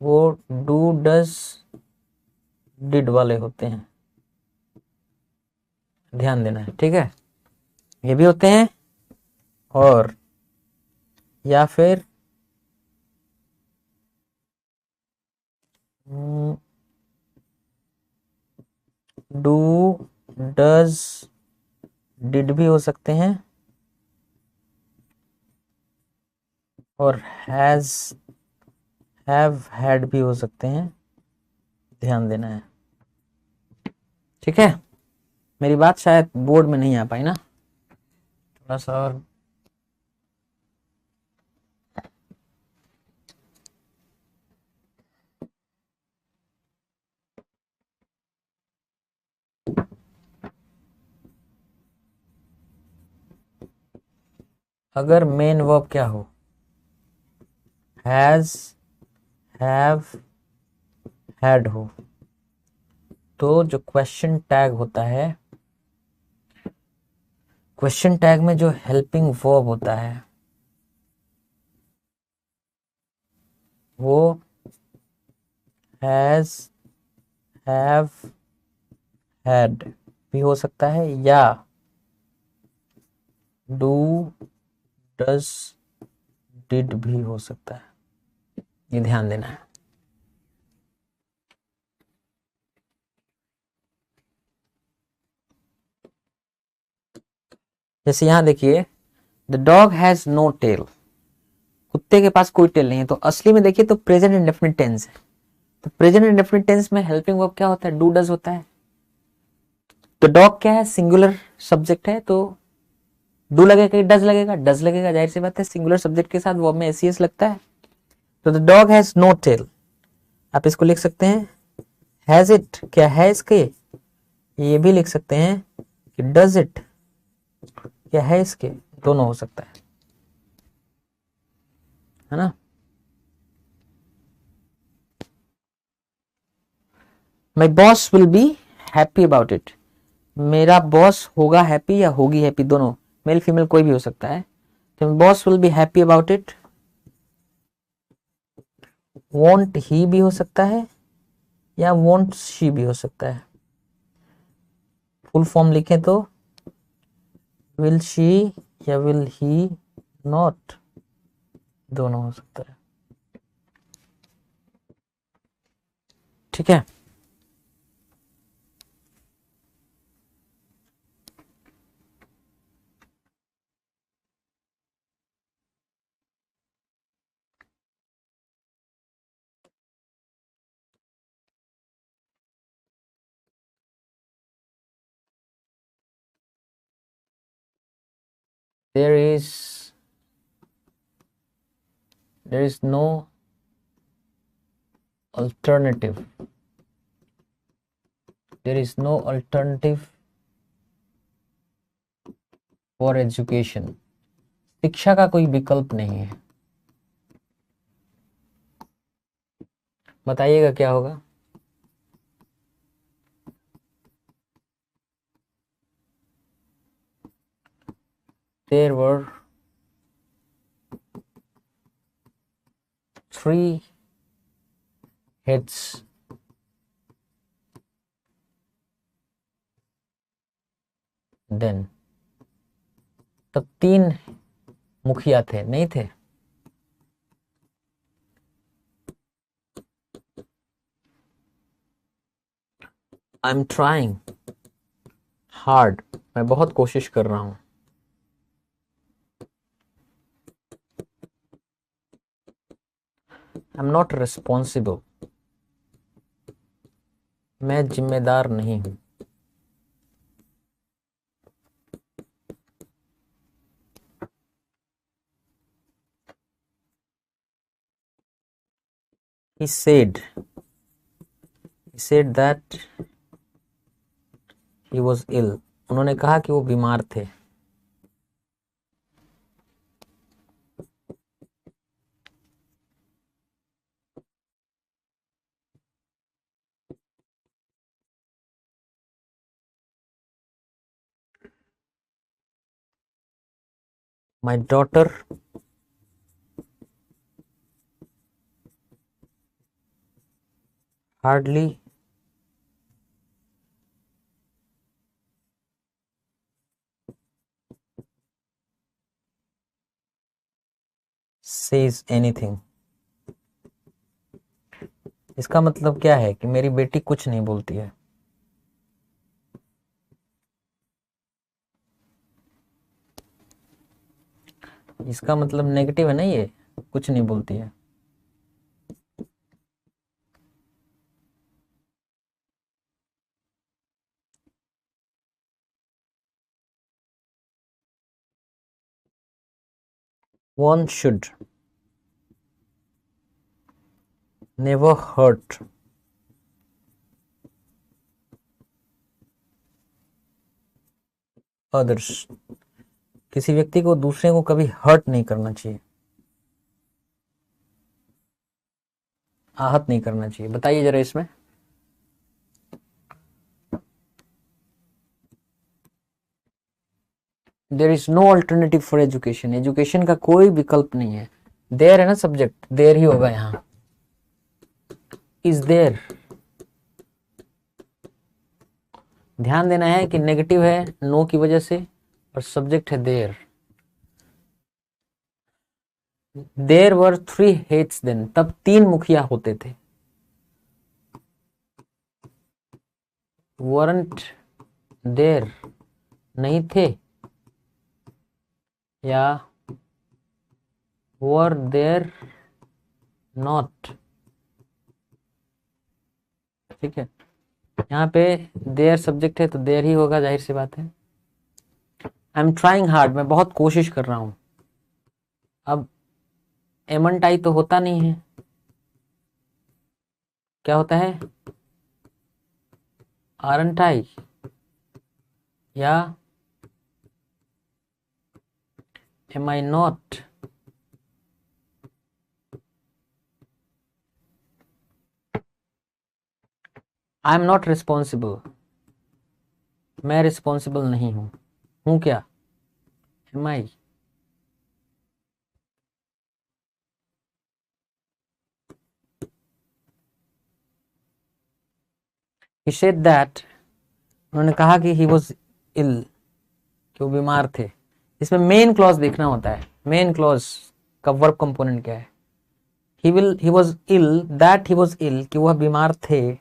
वो डू, डज, डिड वाले होते हैं। ध्यान देना है, ठीक है। ये भी होते हैं, और या फिर डू, डज, डिड भी हो सकते हैं, और हैज, हैव, हैड भी हो सकते हैं। ध्यान देना है, ठीक है। मेरी बात शायद बोर्ड में नहीं आ पाई ना, थोड़ा सा और। अगर मेन वर्ब क्या हो, हैज, हैव, हैड हो, तो जो क्वेश्चन टैग होता है, क्वेश्चन टैग में जो हेल्पिंग वर्ब होता है वो हैज, हैव, हैड भी हो सकता है, या डू, डज, डिड भी हो सकता है। ये ध्यान देना है। जैसे यहां देखिए, the dog has no tail. कुत्ते के पास कोई टेल नहीं है, तो असली में देखिए तो प्रेजेंट इंडेफिनिट टेंस है। तो प्रेजेंट इंडेफिनिट टेंस में हेल्पिंग वर्ब क्या होता है, डू, डज होता है। तो डॉग क्या है, सिंगुलर सब्जेक्ट है, तो डू लगेगा कि डज लगेगा, डज लगेगा, जाहिर सी बात है, सिंगुलर सब्जेक्ट के साथ वर्ब में एस लगता है। तो the dog has no tail, आप इसको लिख सकते हैं हैज इट, क्या है इसके। ये भी लिख सकते हैं कि डज इट, क्या है इसके, दोनों हो सकता है। है ना। माई boss will be happy about it, मेरा बॉस होगा हैप्पी या होगी हैप्पी, दोनों, मेल फीमेल कोई भी हो सकता है। तो boss will be happy about it, won't he भी हो सकता है या वॉन्ट शी भी हो सकता है। फुल फॉर्म लिखें तो विल शी या विल ही नॉट, दोनों हो सकता है। ठीक है। there is no alternative, there is no alternative for education, शिक्षा का कोई विकल्प नहीं है। बताइएगा क्या होगा। There were 3 heads then, तब 3 मुखिया थे, नहीं थे। आई एम ट्राइंग हार्ड, मैं बहुत कोशिश कर रहा हूं। आई एम नॉट रिस्पॉन्सिबल, मैं जिम्मेदार नहीं हूं। He said that he was ill, उन्होंने कहा कि वो बीमार थे। My daughter hardly says anything, इसका मतलब क्या है कि मेरी बेटी कुछ नहीं बोलती है। इसका मतलब नेगेटिव है ना, ये कुछ नहीं बोलती है। One should never hurt others, किसी व्यक्ति को दूसरे को कभी हर्ट नहीं करना चाहिए, आहत नहीं करना चाहिए। बताइए जरा इसमें। There is no alternative for education, education का कोई विकल्प नहीं है। देयर है ना सब्जेक्ट, देयर ही होगा यहाँ। इज देयर, ध्यान देना है कि नेगेटिव है नो की वजह से और सब्जेक्ट है there. There were 3 heads then, तब 3 मुखिया होते थे। वरंट देयर, नहीं थे, या वर देयर नॉट। ठीक है, यहाँ पे देयर सब्जेक्ट है तो देयर ही होगा, जाहिर सी बात है। आई एम ट्राइंग हार्ड, मैं बहुत कोशिश कर रहा हूं। अब एमंट आई तो होता नहीं है, क्या होता है, आरंट आई या am I not. I am not responsible, मैं रिस्पॉन्सिबल नहीं हूं, हूं क्या, am I. He said that, उन्होंने कहा कि ही वॉज इल, कि वो बीमार थे। इसमें मेन क्लॉज देखना होता है, मेन क्लॉज का वर्ब कंपोनेंट क्या है। He was ill, that he was ill, कि वह बीमार थे,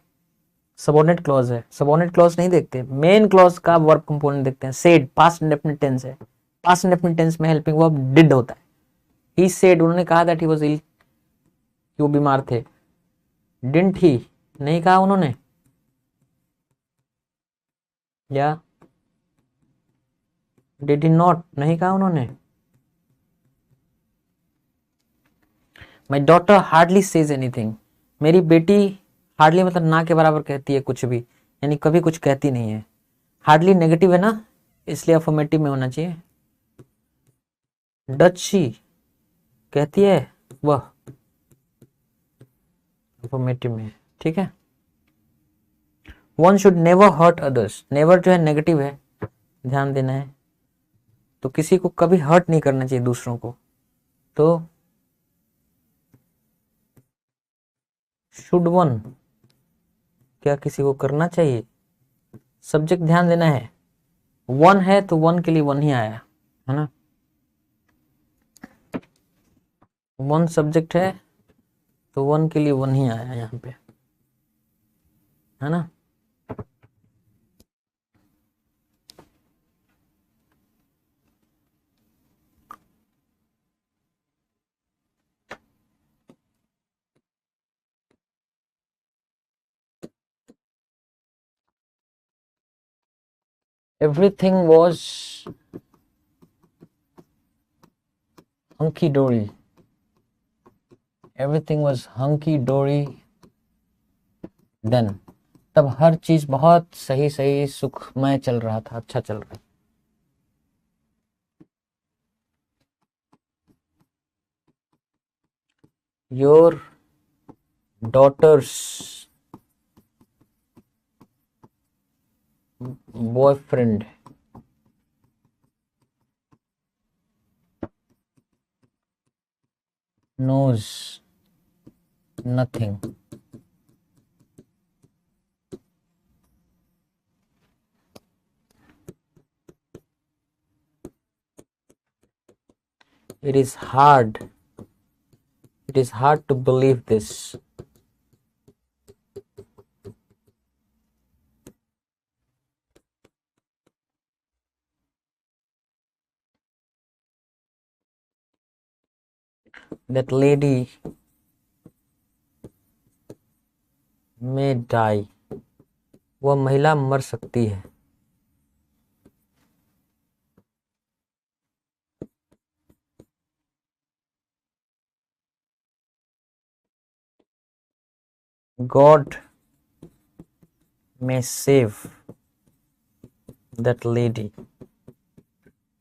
सबऑर्डिनेट क्लॉज है, सबऑर्डिनेट क्लॉज नहीं देखते, मेन क्लॉज का वर्ब कंपोनेंट देखते हैं। सेड पास्ट इंडेफिनिट टेंस है, पास्ट इंडेफिनिट टेंस में हेल्पिंग वर्ब डिड होता है। ही सेड, उन्होंने कहा दैट ही वॉज इल, कि वो बीमार थे। डिडंट ही, नहीं कहा उन्होंने, या डिड ही नॉट, नहीं कहा उन्होंने। My daughter hardly says anything, मेरी बेटी हार्डली मतलब ना के बराबर कहती है कुछ भी, यानी कभी कुछ कहती नहीं है। हार्डली नेगेटिव है ना, इसलिए अफर्मेटिव में होना चाहिए। डच शी, कहती है वह, अफर्मेटिव में, ठीक है। One should never hurt others, never जो है नेगेटिव है, ध्यान देना है, तो किसी को कभी हर्ट नहीं करना चाहिए दूसरों को। तो शुड वन, क्या किसी को करना चाहिए, सब्जेक्ट ध्यान देना है, वन है तो वन के लिए वन ही आया है ना, वन सब्जेक्ट है तो वन के लिए वन ही आया यहाँ पे, है ना। Everything was hunky dory, everything was hunky dory then, तब हर चीज बहुत सही सही सुखमय चल रहा था, अच्छा चल रहा था। Your daughter's boyfriend knows nothing, it is hard to believe this, that lady may die, वह महिला मर सकती है। God may save that lady,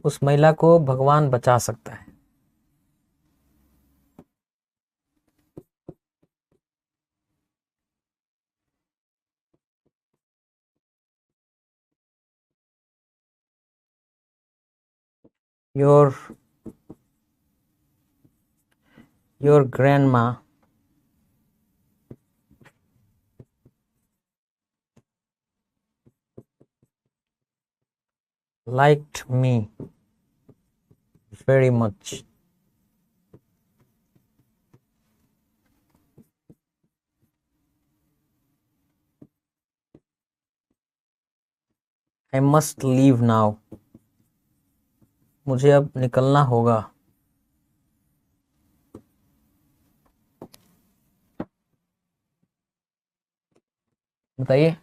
उस महिला को भगवान बचा सकता है। your grandma liked me very much, I must leave now, मुझे अब निकलना होगा। बताइए,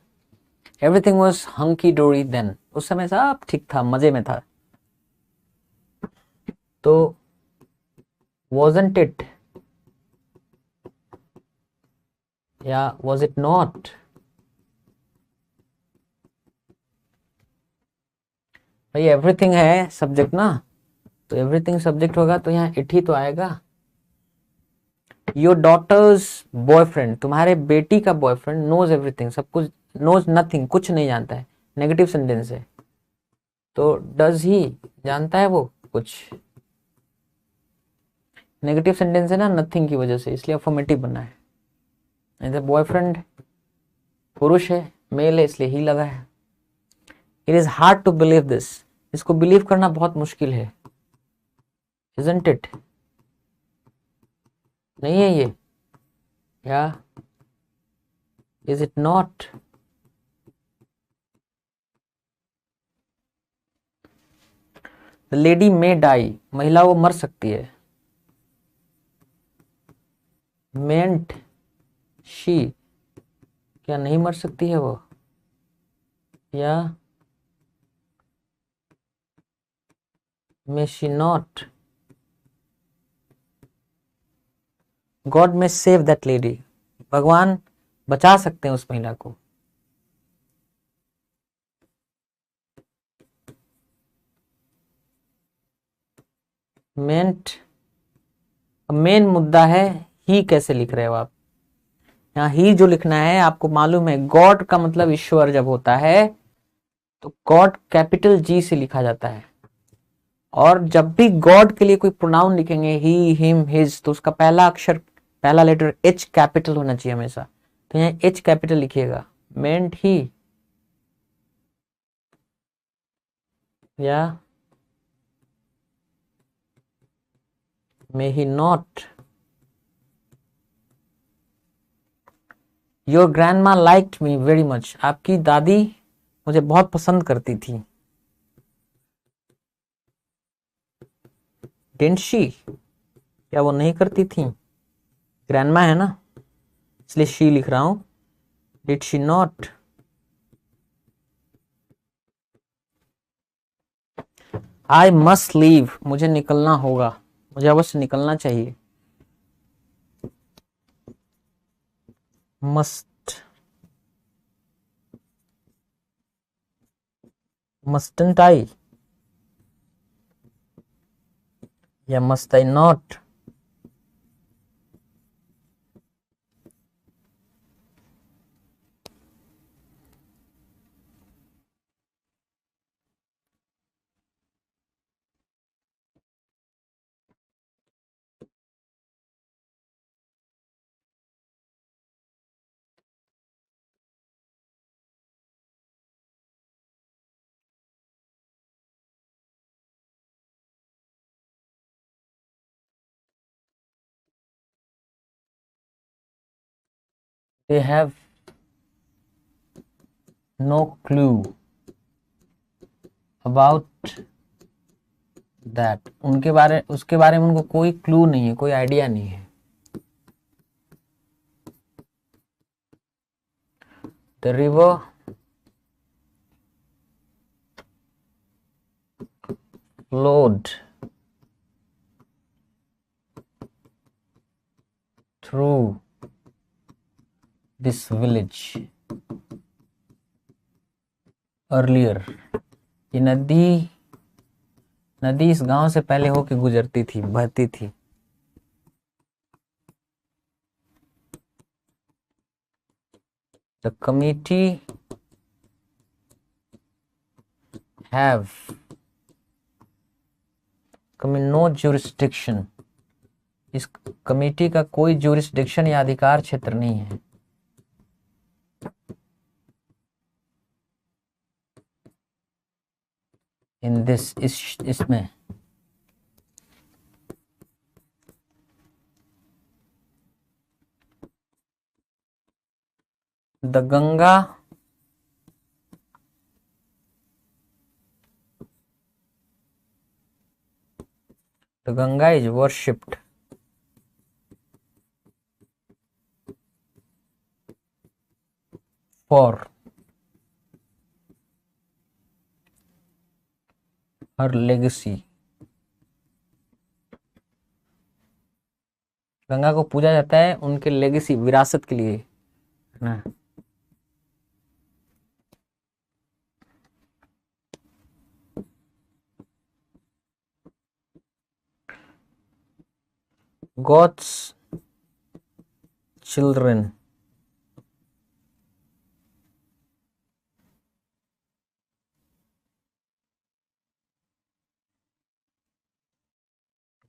एवरीथिंग वॉज हंकी डोरी देन, उस समय सब ठीक था, मजे में था। तो wasn't it या was it not, भाई एवरीथिंग है सब्जेक्ट ना, तो एवरीथिंग सब्जेक्ट होगा तो यहाँ इट ही तो आएगा। योर डॉटर्स बॉयफ्रेंड, तुम्हारे बेटी का बॉयफ्रेंड नोज एवरीथिंग, सब कुछ नोज नथिंग, कुछ नहीं जानता है, नेगेटिव सेंटेंस है। तो डज ही जानता है वो कुछ, नेगेटिव सेंटेंस है ना नथिंग की वजह से, इसलिए अफर्मेटिव बना है। नहीं तो बॉयफ्रेंड पुरुष है, मेल है, इसलिए ही लगा है। It is hard to believe this, इसको बिलीव करना बहुत मुश्किल है, isn't it? नहीं है ये, या is it not? The lady may die, महिला वो मर सकती है। मेंट शी, क्या नहीं मर सकती है वो, या may she not? God may save that lady, भगवान बचा सकते हैं उस महिला को। मेंट, मेन मुद्दा है ही कैसे लिख रहे हो आप। यहाँ ही जो लिखना है, आपको मालूम है गॉड का मतलब ईश्वर जब होता है तो गॉड कैपिटल जी से लिखा जाता है, और जब भी गॉड के लिए कोई प्रोनाउन लिखेंगे ही हिम हिज, तो उसका पहला अक्षर, पहला लेटर एच कैपिटल होना चाहिए हमेशा। तो यहाँ एच कैपिटल लिखिएगा, मेंट ही, या may he not. Your grandma liked me very much, आपकी दादी मुझे बहुत पसंद करती थी। डिडंट शी, क्या वो नहीं करती थी, ग्रैंडमा है ना इसलिए शी लिख रहा हूं। Did she not? I must leave, मुझे निकलना होगा, मुझे अवश्य निकलना चाहिए। मस्ट, मस्टंट आई, या must I not? They have no clue about that, उनके बारे, उसके बारे में उनको कोई क्लू नहीं है, कोई आइडिया नहीं है। The river flowed through this village earlier, ये नदी, नदी इस गांव से पहले होके गुजरती थी, बहती थी। The committee have no jurisdiction, इस कमेटी का कोई jurisdiction या अधिकार क्षेत्र नहीं है। In this, इसमें the Ganga is worshipped for her legacy, Ganga को पूजा जाता है उनके लेगेसी, विरासत के लिए ना। God's children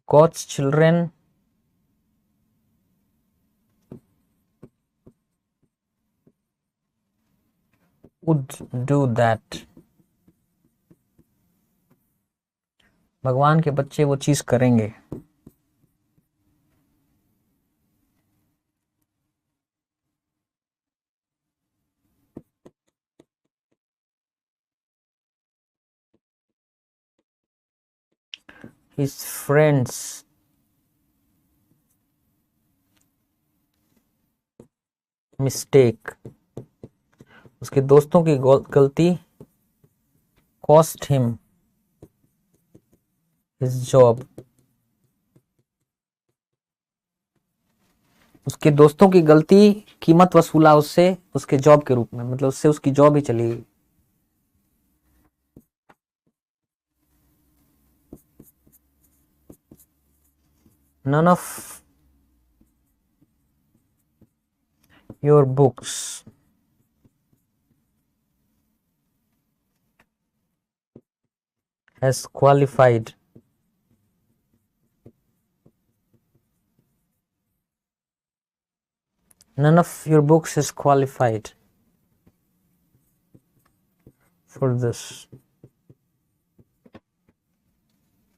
God's children would do that. भगवान के बच्चे वो चीज करेंगे। His friends mistake, उसके दोस्तों की गलती cost him his job, उसके दोस्तों की गलती कीमत वसूला उससे उसके जॉब के रूप में, मतलब उससे उसकी जॉब ही चली गई। None of your books has qualified none of your books is qualified for this।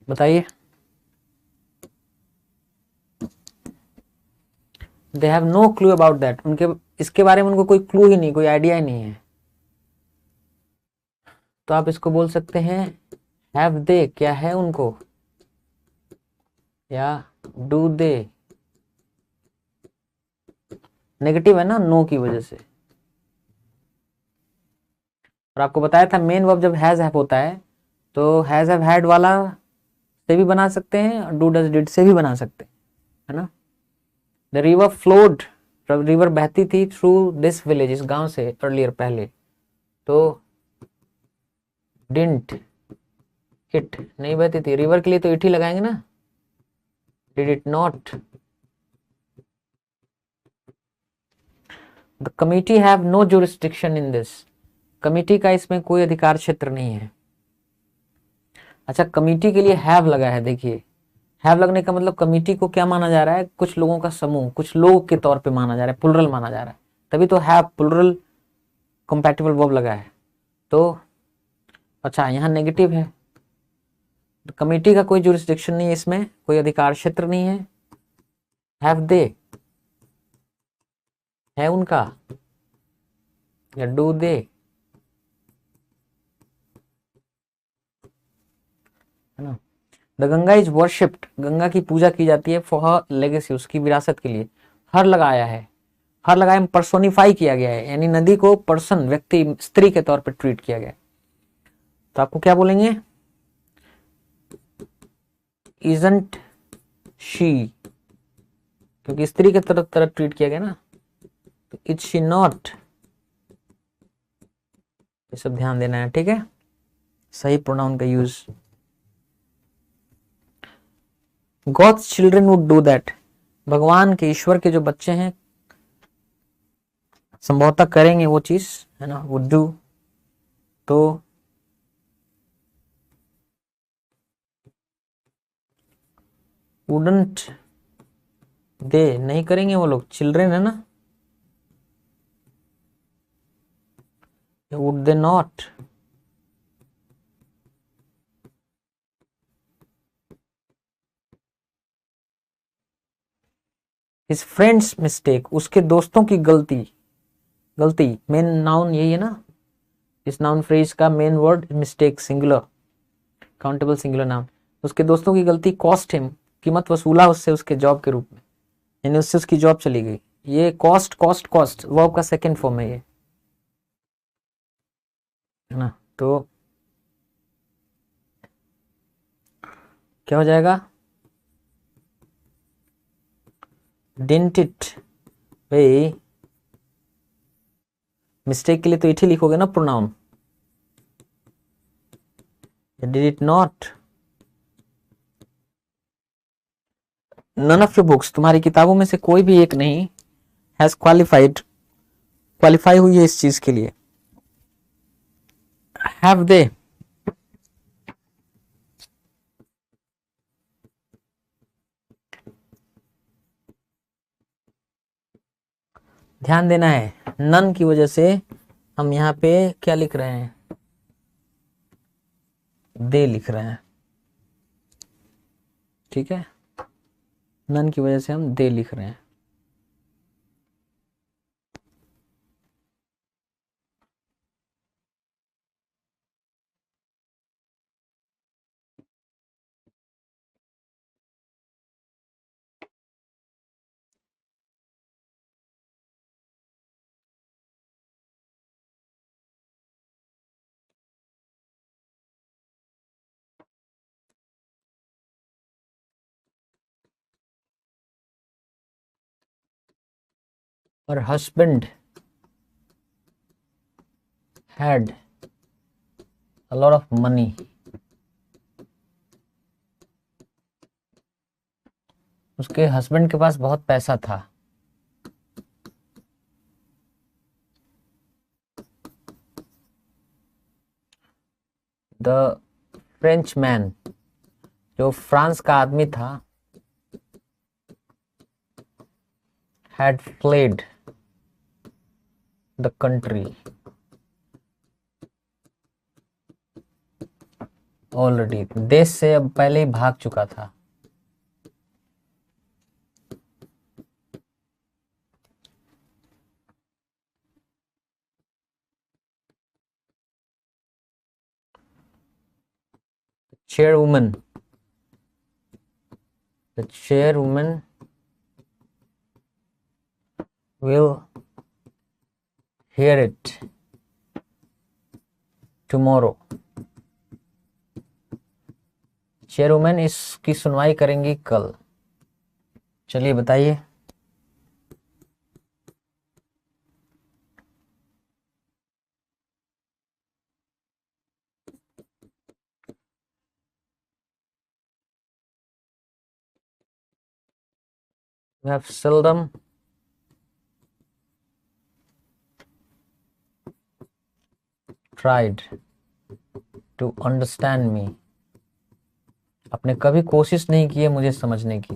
बताइए। They have no clue about that, उनके इसके बारे में उनको कोई क्लू ही नहीं, कोई आइडिया ही नहीं है। तो आप इसको बोल सकते हैं have they, क्या है उनको, या do they। नेगेटिव है ना, नो की वजह से। और आपको बताया था मेन वर्ब जब हैज हैव होता है तो हैज हैव हैड वाला से भी बना सकते हैं और डू डज डिड से भी बना सकते हैं, है ना। द रिवर फ्लोड, रिवर बहती थी थ्रू दिस विलेज, इस गांव से अर्लियर पहले, तो डिडंट इट नहीं बहती थी। रिवर के लिए तो इट ही लगाएंगे ना, did it not. The committee have no jurisdiction in this, committee का इसमें कोई अधिकार क्षेत्र नहीं है। अच्छा, कमिटी के लिए हैव लगा है, देखिए हैव लगने का मतलब कमिटी को क्या माना जा रहा है, कुछ लोगों का समूह, कुछ लोग के तौर पे माना जा रहा है, प्लुरल माना जा रहा है, तभी तो हैव प्लुरल कंपैटिबल वर्ब लगा है। तो अच्छा यहाँ नेगेटिव है, कमिटी का कोई जुरिस्डिक्शन नहीं है, इसमें कोई अधिकार क्षेत्र नहीं है। हैव दे है उनका, या डू दे, है ना। The Ganga is worshipped, Ganga की पूजा की जाती है फॉर हर लेगेसी, उसकी विरासत के लिए। हर लगाया है, हर लगाया में पर्सोनिफाई किया गया है, यानी नदी को पर्सन, व्यक्ति, स्त्री के तौर पर ट्रीट किया गया है। तो आपको क्या बोलेंगे, इजंट शी, क्योंकि स्त्री के तरह ट्रीट किया गया ना, तो इज शी नॉट, ये सब ध्यान देना है, ठीक है। सही प्रोनाउन का use. God's children would do that, भगवान के, ईश्वर के जो बच्चे हैं संभवतः करेंगे वो चीज, है ना, वुड डू। तो वुडंट दे, नहीं करेंगे वो लोग, चिल्ड्रन है ना, would they not. His friends mistake, उसके दोस्तों की गलती, गलती मेन नाउन यही है ना, इस नाउन फ्रेज का main word mistake, singular, countable singular noun. उसके दोस्तों की गलती कॉस्ट हिम, कीमत वसूला उससे उसके जॉब के रूप में, यानी उससे उसकी जॉब चली गई। ये कॉस्ट कॉस्ट कॉस्ट वर्ब का सेकंड फॉर्म है ये, है ना। तो क्या हो जाएगा, डिडंट इट, भाई मिस्टेक के लिए तो इट ही लिखोगे ना pronoun, did it not. None of your books, तुम्हारी किताबों में से कोई भी एक नहीं, हैज क्वालिफाइड, क्वालिफाई हुई है इस चीज के लिए। हैव दे, ध्यान देना है, नन की वजह से हम यहाँ पे क्या लिख रहे हैं, दे लिख रहे हैं, ठीक है, नन की वजह से हम दे लिख रहे हैं। और husband had a lot of money, उसके हस्बैंड के पास बहुत पैसा था। द फ्रेंच मैन, जो फ्रांस का आदमी था, had fled the country already, देश से अब पहले ही भाग चुका था। chairwoman, the chairwoman will hear it tomorrow, चेयरवुमन इसकी सुनवाई करेंगी कल। चलिए बताइए, we have seldom tried to understand me, आपने कभी कोशिश नहीं की है मुझे समझने की।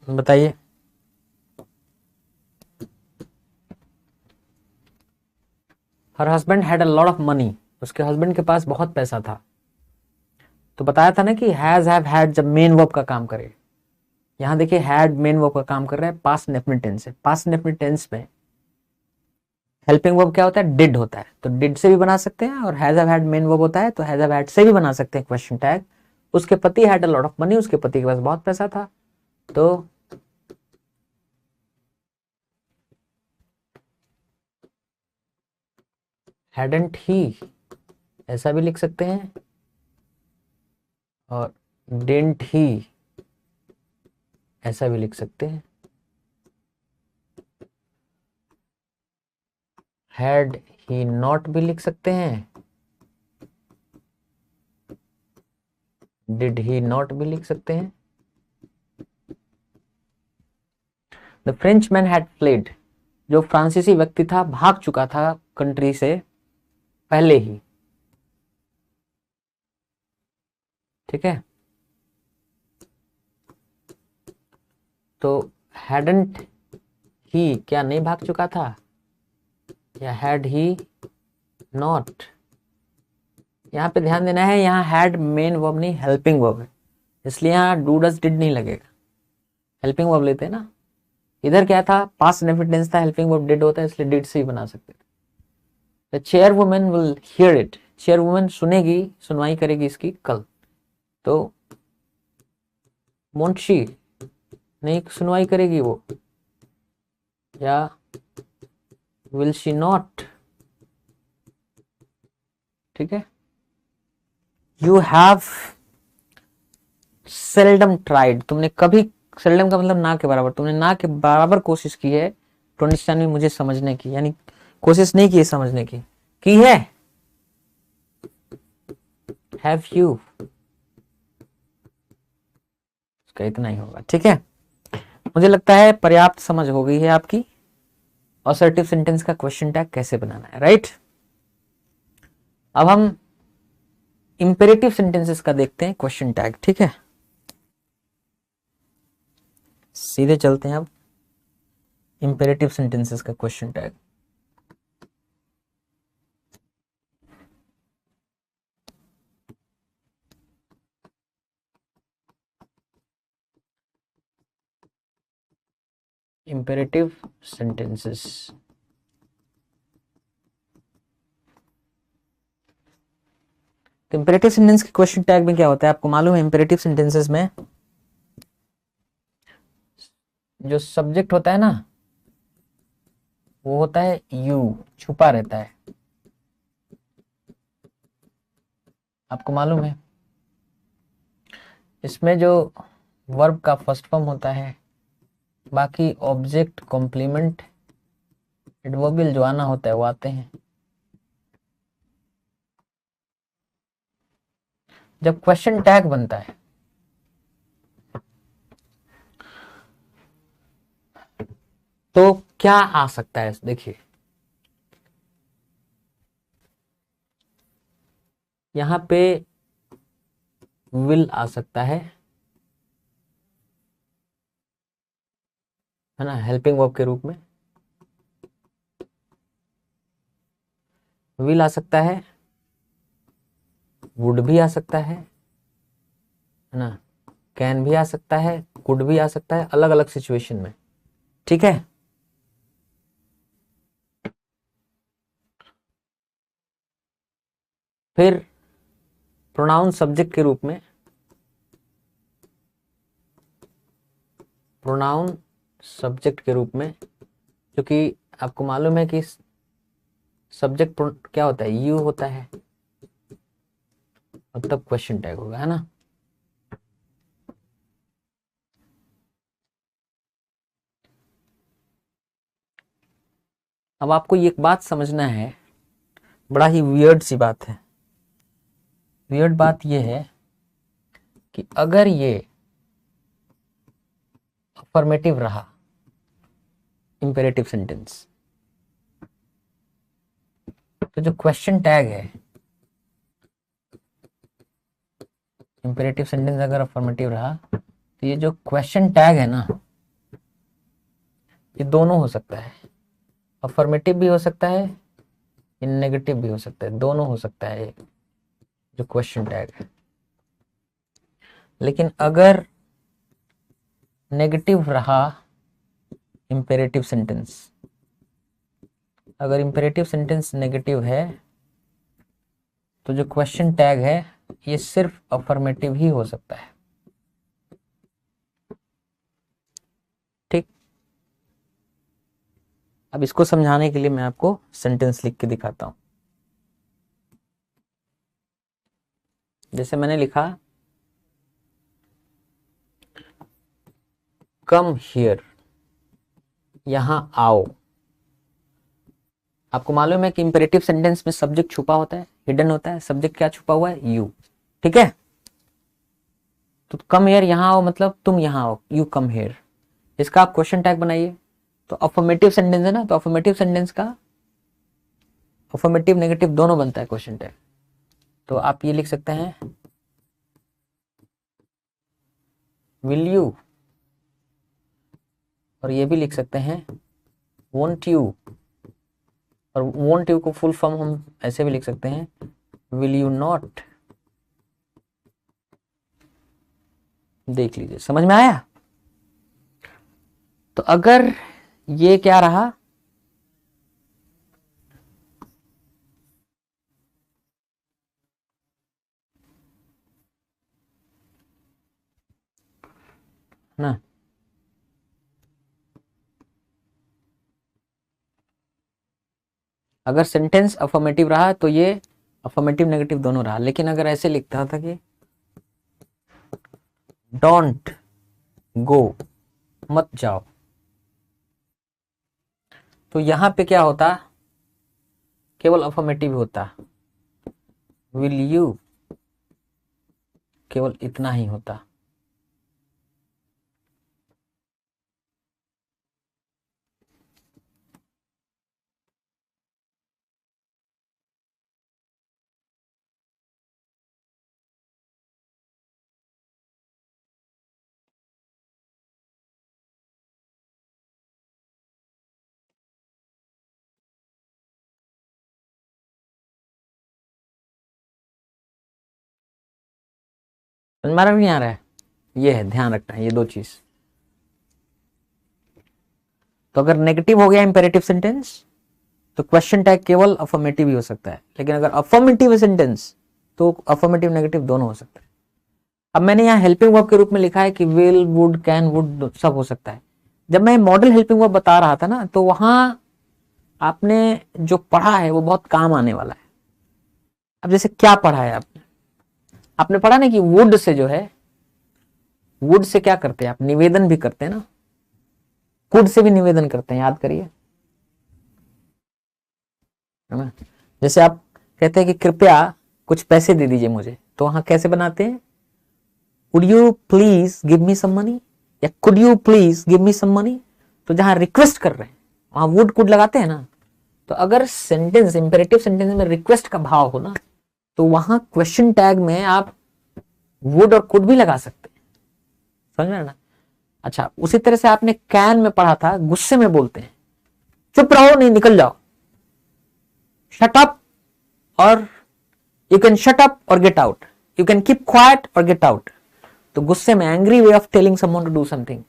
बताइए, her husband had a lot of money, उसके हस्बैंड के पास बहुत पैसा था। तो बताया था ना कि हैज हैव हैड जब मेन वर्ब का काम करे, यहां देखिए हैड मेन वर्ब का काम कर रहा है, पास्ट इंडेफिनिट टेंस है। पास्ट इंडेफिनिट टेंस में हेल्पिंग वर्ब क्या होता है, डिड होता है, तो डिड से भी बना सकते हैं, और has have had main verb होता है तो हैज हैव हैड से भी बना सकते हैं क्वेश्चन टैग। उसके पति had a lot of money, उसके पति के पास बहुत पैसा था, तो हैडंट ही ऐसा भी लिख सकते हैं, और डिडंट ही ऐसा भी लिख सकते हैं। हैड ही नॉट भी लिख सकते हैं, डिड ही नॉट भी लिख सकते हैं। The French man had fled, जो फ्रांसीसी व्यक्ति था भाग चुका था कंट्री से पहले ही, ठीक है। तो हैडंट ही क्या नहीं भाग चुका था, या हैड ही नॉट। यहां पे ध्यान देना है, यहां हैड मेन वर्ब नहीं हेल्पिंग वर्ब है, इसलिए यहां डू डज डिड नहीं लगेगा, हेल्पिंग वर्ब लेते हैं ना। इधर क्या था, पास्ट इंडेफिनिट टेंस था, हेल्पिंग वर्ब डिड होता है, इसलिए डिड से ही बना सकते थे। The chairwoman will hear it, chairwoman सुनेगी, सुनवाई करेगी इसकी कल, तो वोंट शी नहीं सुनवाई करेगी वो, या विल शी नॉट, ठीक है। यू हैव सेल्डम ट्राइड, तुमने कभी, सेल्डम का मतलब ना के बराबर, तुमने ना के बराबर कोशिश की है टू अंडरस्टैंड मी, मुझे समझने की, यानी कोशिश नहीं की है समझने की है। हैव यू, इसका इतना ही होगा, ठीक है। मुझे लगता है पर्याप्त समझ हो गई है आपकी असर्टिव सेंटेंस का क्वेश्चन टैग कैसे बनाना है, राइट। अब हम इंपेरेटिव सेंटेंसेस का देखते हैं क्वेश्चन टैग, ठीक है। सीधे चलते हैं अब इंपेरेटिव सेंटेंसेस का question tag. Imperative sentences, imperative sentence के क्वेश्चन टैग में क्या होता है आपको मालूम है? इंपेरेटिव सेंटेंसेस में जो सब्जेक्ट होता है ना वो होता है यू, छुपा रहता है, आपको मालूम है। इसमें जो वर्ब का फर्स्ट फॉर्म होता है, बाकी ऑब्जेक्ट, कॉम्प्लीमेंट, एडवर्बियल जो आना होता है वो आते हैं। जब क्वेश्चन टैग बनता है तो क्या आ सकता है? देखिए यहां पे विल आ सकता है ना, हेल्पिंग वर्ब के रूप में विल आ सकता है, वुड भी आ सकता है ना, कैन भी आ सकता है, कुड भी आ सकता है, अलग अलग सिचुएशन में, ठीक है। फिर प्रोनाउन सब्जेक्ट के रूप में, प्रोनाउन सब्जेक्ट के रूप में, क्योंकि आपको मालूम है कि सब्जेक्ट क्या होता है? यू होता है, और तब क्वेश्चन टैग होगा, है ना। अब आपको एक बात समझना है, बड़ा ही वियर्ड सी बात है। वियर्ड बात यह है कि अगर ये अफर्मेटिव रहा इंपेरेटिव सेंटेंस, तो जो क्वेश्चन टैग है, इंपेरेटिव सेंटेंस अगर अफर्मेटिव रहा तो ये जो क्वेश्चन टैग है ना, ये दोनों हो सकता है, अफर्मेटिव भी हो सकता है, नेगेटिव भी हो सकता है, दोनों हो सकता है जो क्वेश्चन टैग है। लेकिन अगर नेगेटिव रहा इंपेरेटिव सेंटेंस, अगर इंपेरेटिव सेंटेंस नेगेटिव है तो जो क्वेश्चन टैग है ये सिर्फ अफर्मेटिव ही हो सकता है, ठीक। अब इसको समझाने के लिए मैं आपको सेंटेंस लिख के दिखाता हूं। जैसे मैंने लिखा कम हियर, यहां आओ। आपको मालूम है कि इंपेरेटिव सेंटेंस में सब्जेक्ट छुपा होता है, हिडन होता है। सब्जेक्ट क्या छुपा हुआ है? यू, ठीक है। तो कम हियर, यहां आओ, मतलब तुम यहां आओ, यू कम हियर। इसका आप क्वेश्चन टैग बनाइए। तो अफर्मेटिव सेंटेंस है ना, तो अफर्मेटिव सेंटेंस का अफर्मेटिव नेगेटिव दोनों बनता है क्वेश्चन टैग। तो आप ये लिख सकते हैं विल यू, और ये भी लिख सकते हैं वोंट यू, और वोंट यू को फुल फॉर्म हम ऐसे भी लिख सकते हैं विल यू नॉट। देख लीजिए, समझ में आया? तो अगर ये क्या रहा, ना, अगर सेंटेंस अफर्मेटिव रहा तो ये अफर्मेटिव नेगेटिव दोनों रहा। लेकिन अगर ऐसे लिखता था कि डोंट गो, मत जाओ, तो यहां पे क्या होता? केवल अफर्मेटिव होता। विल यू, केवल इतना ही होता। समझ में आ रहा है नहीं आ रहा है? ये है, ध्यान रखना है ये दो चीज। तो अगर नेगेटिव हो गया इंपेरेटिव सेंटेंस तो क्वेश्चन टैग केवल अफर्मेटिव ही हो सकता है, लेकिन अगर अफर्मेटिव सेंटेंस तो अफर्मेटिव नेगेटिव दोनों हो सकता है। अब मैंने यहाँ हेल्पिंग वर्ब के रूप में लिखा है कि विल, वुड, कैन, वुड सब हो सकता है। जब मैं मॉडल हेल्पिंग वर्ब बता रहा था ना, तो वहां आपने जो पढ़ा है वो बहुत काम आने वाला है। अब जैसे क्या पढ़ा है आपने? आपने पढ़ा ना कि वुड से जो है, वुड से क्या करते हैं आप? निवेदन भी करते हैं ना। कुड से भी निवेदन करते हैं, याद करिए, है ना। जैसे आप कहते हैं कि कृपया कुछ पैसे दे दीजिए मुझे, तो वहां कैसे बनाते हैं? Would you please give me some money, या could you please give me some money. तो जहां रिक्वेस्ट कर रहे हैं वहां वुड कुड लगाते हैं ना। तो अगर सेंटेंस, इंपेरेटिव सेंटेंस में रिक्वेस्ट का भाव हो ना, तो वहां क्वेश्चन टैग में आप वुड और कुड भी लगा सकते हैं। समझ रहे हैं ना? अच्छा, उसी तरह से आपने कैन में पढ़ा था, गुस्से में बोलते हैं चुप रहो, नहीं निकल जाओ, शट अप, और यू कैन शट अप और get out, you can keep quiet और गेट आउट। तो गुस्से में, angry way of telling someone to do something,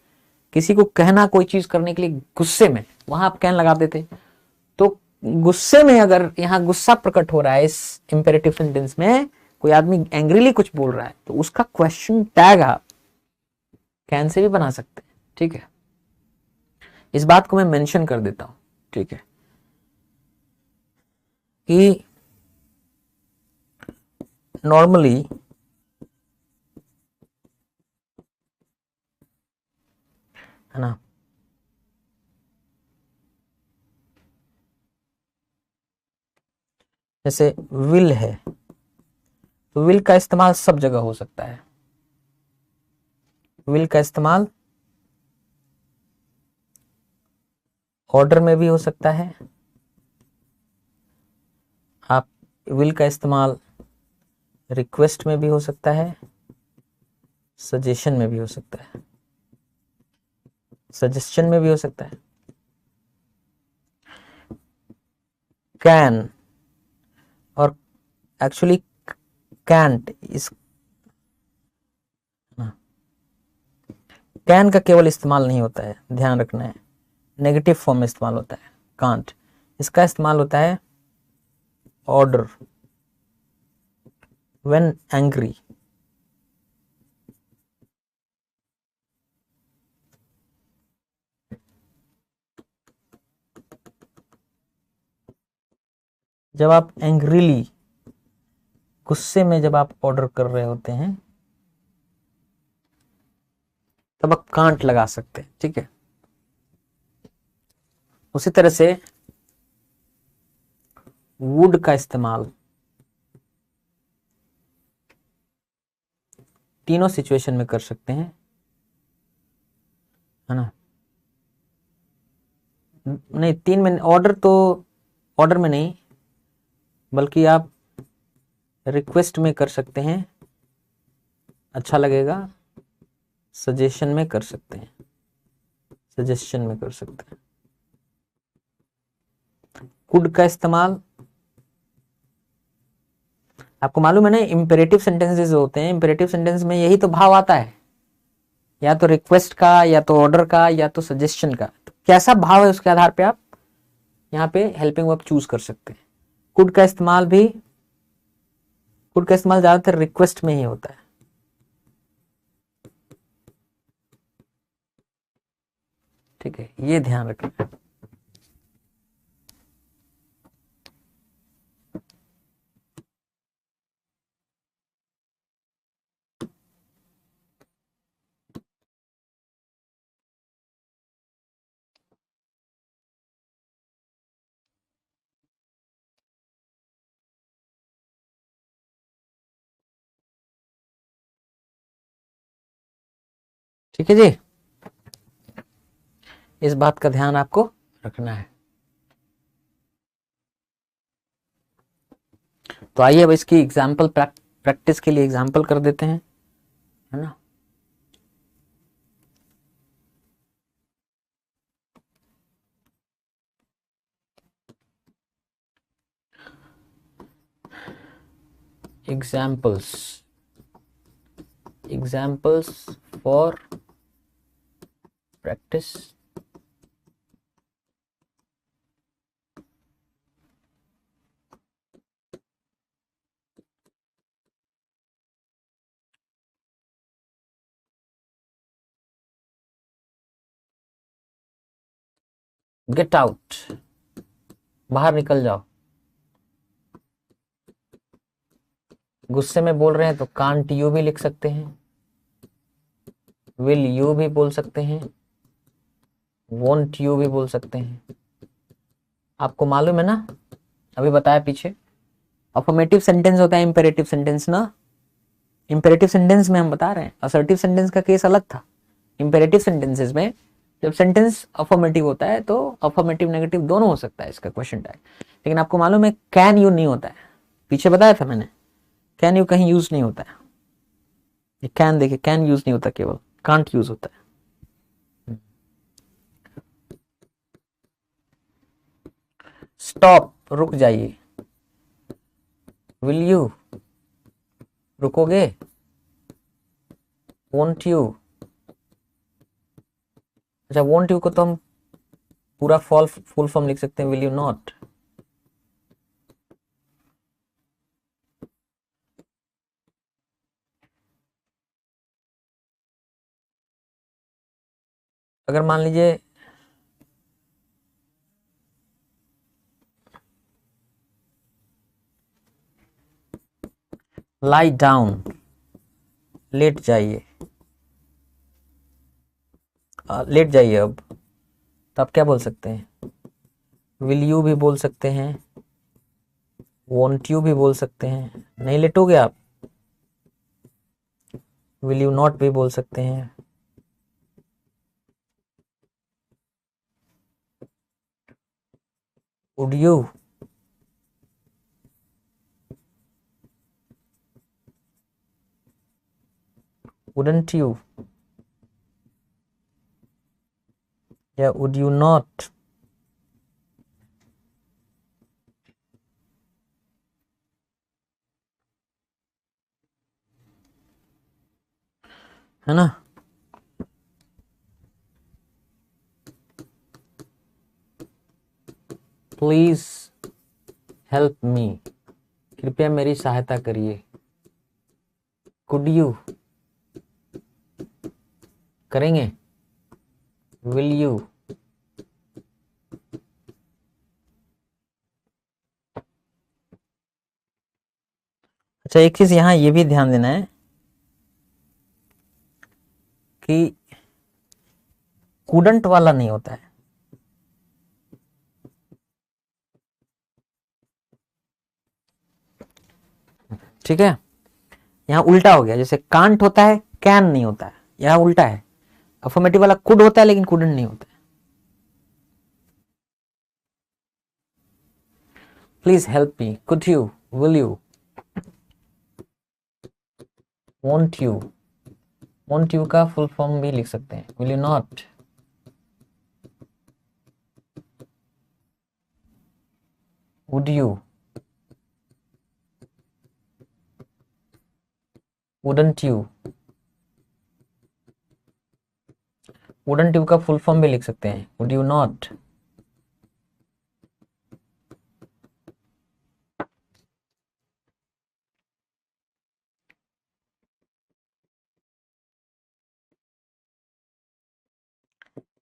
किसी को कहना कोई चीज करने के लिए गुस्से में, वहां आप कैन लगा देते। तो गुस्से में अगर यहाँ गुस्सा प्रकट हो रहा है इस इंपेरेटिव सेंटेंस में, कोई आदमी एंग्रीली कुछ बोल रहा है, तो उसका क्वेश्चन टैग आप कैन से भी बना सकते हैं। ठीक है, इस बात को मैं मेंशन कर देता हूं। ठीक है, कि नॉर्मली है ना, जैसे विल है, तो विल का इस्तेमाल सब जगह हो सकता है। विल का इस्तेमाल ऑर्डर में भी हो सकता है, आप विल का इस्तेमाल रिक्वेस्ट में भी हो सकता है, सजेशन में भी हो सकता है, सजेशन में भी हो सकता है। कैन और एक्चुअली कैंट, इस कैन का केवल इस्तेमाल नहीं होता है, ध्यान रखना है, नेगेटिव फॉर्म में इस्तेमाल होता है कांट। इसका इस्तेमाल होता है ऑर्डर, व्हेन एंग्री। जब आप एंग्रीली, गुस्से में जब आप ऑर्डर कर रहे होते हैं, तब आप कांट लगा सकते हैं। ठीक है, उसी तरह से वुड का इस्तेमाल तीनों सिचुएशन में कर सकते हैं, है ना। नहीं, तीन में ऑर्डर, तो ऑर्डर में नहीं, बल्कि आप रिक्वेस्ट में कर सकते हैं, अच्छा लगेगा, सजेशन में कर सकते हैं, सजेशन में कर सकते हैं। कुड का इस्तेमाल, आपको मालूम है ना, इंपेरेटिव सेंटेंसेस होते हैं, इंपेरेटिव सेंटेंस में यही तो भाव आता है, या तो रिक्वेस्ट का, या तो ऑर्डर का, या तो सजेशन का। तो कैसा भाव है उसके आधार पे आप यहाँ पे हेल्पिंग वर्ब चूज कर सकते हैं। कुड का इस्तेमाल भी, कुड का इस्तेमाल ज्यादातर रिक्वेस्ट में ही होता है। ठीक है, ये ध्यान रखना। ठीक है जी, इस बात का ध्यान आपको रखना है। तो आइए अब इसकी एग्जाम्पल, प्रैक्टिस के लिए एग्जाम्पल कर देते हैं, है ना। Examples, examples for practice. Get out, बाहर निकल जाओ। गुस्से में बोल रहे हैं तो कांट यू भी लिख सकते हैं, विल यू भी बोल सकते हैं, वोंट यू भी बोल सकते हैं। आपको मालूम है ना, अभी बताया पीछे, अफर्मेटिव सेंटेंस होता है इंपेरेटिव सेंटेंस ना। इंपेरेटिव सेंटेंस में हम बता रहे हैं, असर्टिव सेंटेंस का केस अलग था। इंपेरेटिव सेंटेंसेस में जब सेंटेंस अफर्मेटिव होता है तो अफर्मेटिव नेगेटिव दोनों हो सकता है इसका क्वेश्चन टैग। लेकिन आपको मालूम है कैन यू नहीं होता है, पीछे बताया था मैंने, कैन यू कहीं यूज नहीं होता है। कैन देखिए, कैन यूज नहीं होता, केवल कांट यूज होता है। स्टॉप, रुक जाइए। विल यू, रुकोगे। वोंट यू, अच्छा वोंट यू को तो हम पूरा फुल फॉर्म लिख सकते हैं, विल यू नॉट। अगर मान लीजिए लाई डाउन, लेट जाइए, लेट जाइए अब, तो आप क्या बोल सकते हैं, विल यू भी बोल सकते हैं, वोंट यू भी बोल सकते हैं। नहीं लेटोगे आप, विल यू नॉट भी बोल सकते हैं। वुड यू, वुडंट यू, या वुड यू नॉट। है ना। प्लीज हेल्प मी, कृपया मेरी सहायता करिए। कुड यू, करेंगे। विल यू, अच्छा एक चीज यहां ये भी ध्यान देना है कि कुडंट वाला नहीं होता है। ठीक है, यहाँ उल्टा हो गया, जैसे कांट होता है कैन नहीं होता है, यहाँ उल्टा है। अफर्मेटिव वाला कुड होता है लेकिन कुडंट नहीं होता है। Please help me, could you, will you, won't you. Won't you का फुल फॉर्म भी लिख सकते हैं, will you not, would you, wouldn't you. Wouldn't you का फुल फॉर्म भी लिख सकते हैं, would you not.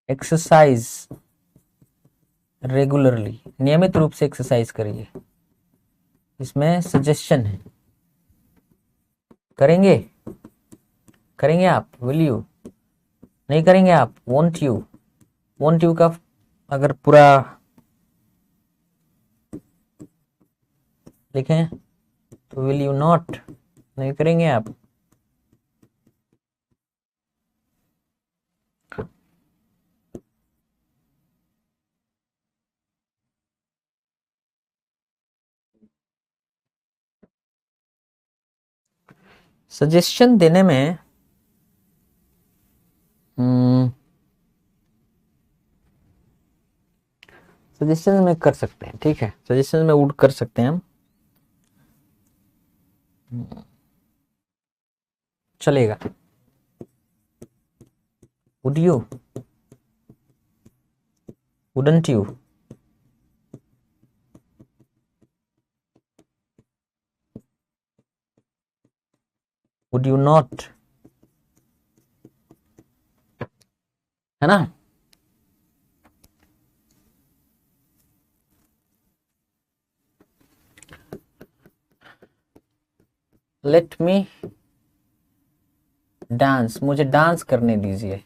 Exercise regularly, नियमित रूप से एक्सरसाइज करिए। इसमें सजेशन है, करेंगे, करेंगे आप। विल यू, नहीं करेंगे आप। वोंट यू, वोंट यू का अगर पूरा लिखें तो विल यू नॉट, नहीं करेंगे आप। सजेशन देने में सजेशन में कर सकते हैं, ठीक है, सजेशन में वुड कर सकते हैं हम, चलेगा। Would you, wouldn't you, would you not, है ना। लेट मी डांस, मुझे डांस करने दीजिए।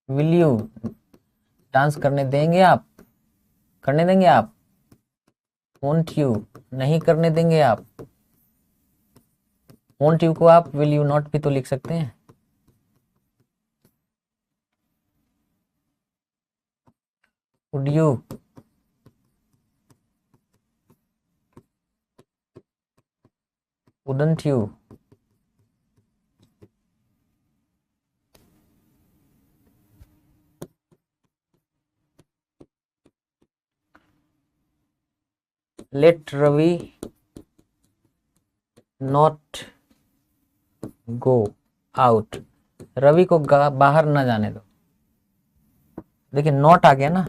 विल यू, डांस करने देंगे आप, करने देंगे आप। वोंट यू, नहीं करने देंगे आप। वोंट यू को आप विल यू नॉट भी तो लिख सकते हैं। Would you, wouldn't you, let Ravi not go out, Ravi को बाहर ना जाने दो। देखिए नॉट आ गया ना,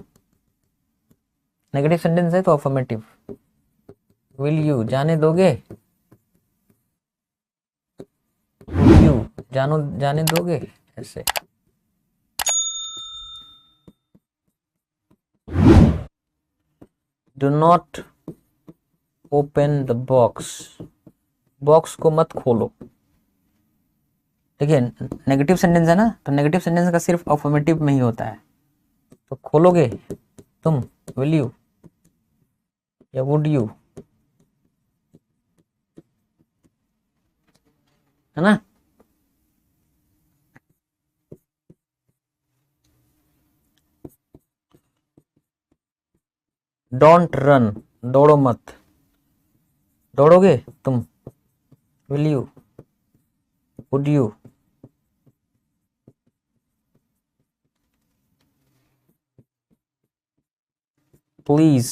नेगेटिव सेंटेंस है तो अफर्मेटिव। विल यू, जाने दोगे। विल यू, जाने दोगे, ऐसे। Do not open the box, box को मत खोलो। देखिए नेगेटिव सेंटेंस है ना, तो नेगेटिव सेंटेंस का सिर्फ अफर्मेटिव में ही होता है। तो खोलोगे तुम, विल यू या वुड यू, है ना। डोंट रन, दौड़ो मत, दौड़ोगे तुम, will you, would you. Please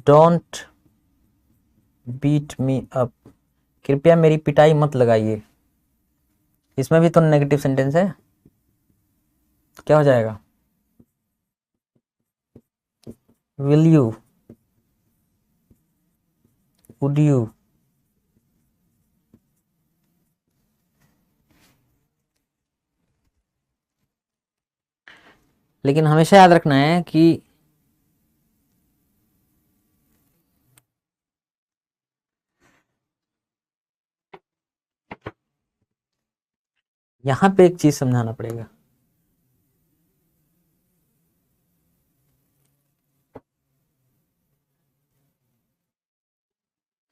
don't beat me up, कृपया मेरी पिटाई मत लगाइए। इसमें भी तो नेगेटिव सेंटेंस है, क्या हो जाएगा। Will you, would you. लेकिन हमेशा याद रखना है कि यहां पे एक चीज समझाना पड़ेगा।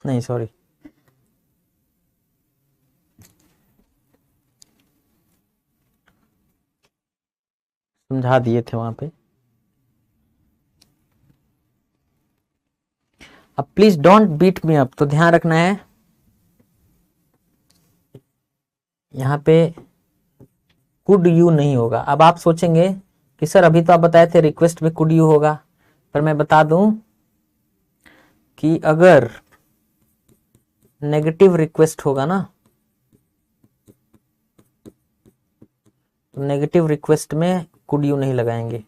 नहीं सॉरी, समझा दिए थे वहां पे। अब please don't beat me up, तो ध्यान रखना है यहाँ पे कुड यू नहीं होगा। अब आप सोचेंगे कि सर अभी तो आप बताए थे रिक्वेस्ट में कुड यू होगा, पर मैं बता दूं कि अगर नेगेटिव रिक्वेस्ट होगा ना, तो नेगेटिव रिक्वेस्ट में कुड यू नहीं लगाएंगे।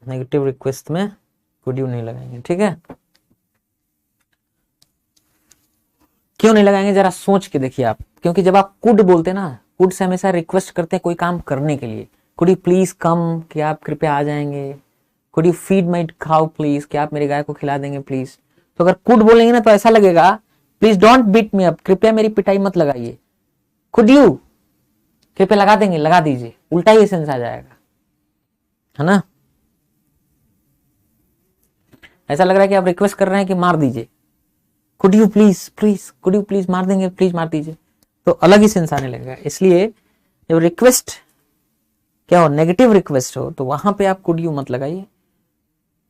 नेगेटिव रिक्वेस्ट में कुड यू नहीं लगाएंगे, ठीक है। क्यों नहीं लगाएंगे जरा सोच के देखिए आप, क्योंकि जब आप कुड बोलते हैं ना, कुड से हमेशा रिक्वेस्ट करते हैं कोई काम करने के लिए। कुड यू प्लीज कम, कि आप कृपया आ जाएंगे। Could you feed my cow please, कि आप मेरी गाय को खिला देंगे प्लीज। तो अगर कुड बोलेंगे ना तो ऐसा लगेगा please don't beat me up, कृपया मेरी पिटाई मत लगाइए। कुड यू, कृपया लगा देंगे, लगा दीजिए, उल्टा ही सेंस आ जाएगा, है ना। ऐसा लग रहा है कि आप रिक्वेस्ट कर रहे हैं कि मार दीजिए। Could you please, please could you please, मार देंगे प्लीज, मार दीजिए, तो अलग ही सेंस आने लगेगा। इसलिए जब रिक्वेस्ट क्या हो, नेगेटिव रिक्वेस्ट हो, तो वहां पे आप कुड यू मत लगाइए।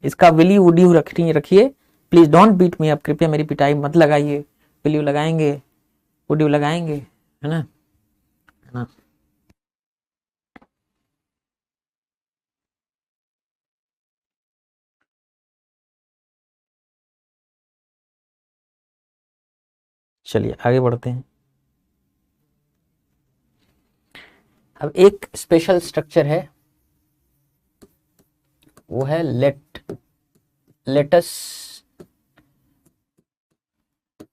इसका विल यू वुड यू रखिए। Please don't beat me up, कृपया मेरी पिटाई मत लगाइए। विल यू लगाएंगे, वुड यू लगाएंगे, है ना। चलिए आगे बढ़ते हैं। अब एक स्पेशल स्ट्रक्चर है, वो है लेटस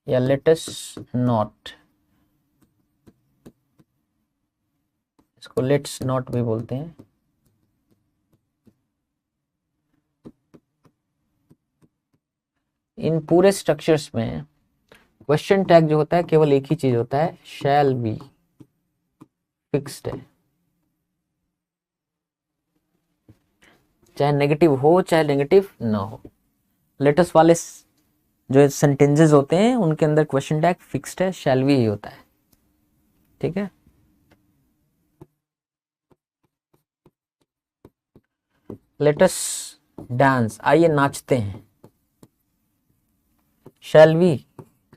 या लेटस नॉट, इसको लेट्स नॉट भी बोलते हैं। इन पूरे स्ट्रक्चर्स में क्वेश्चन टैग जो होता है केवल एक ही चीज होता है, शैल बी, फिक्स्ड है, चाहे नेगेटिव हो चाहे नेगेटिव ना हो। लेटेस्ट वाले जो सेंटेंसेस होते हैं उनके अंदर क्वेश्चन टैग फिक्स्ड है, शैल बी ही होता है, ठीक है। लेटस डांस, आइए नाचते हैं, शैल वी,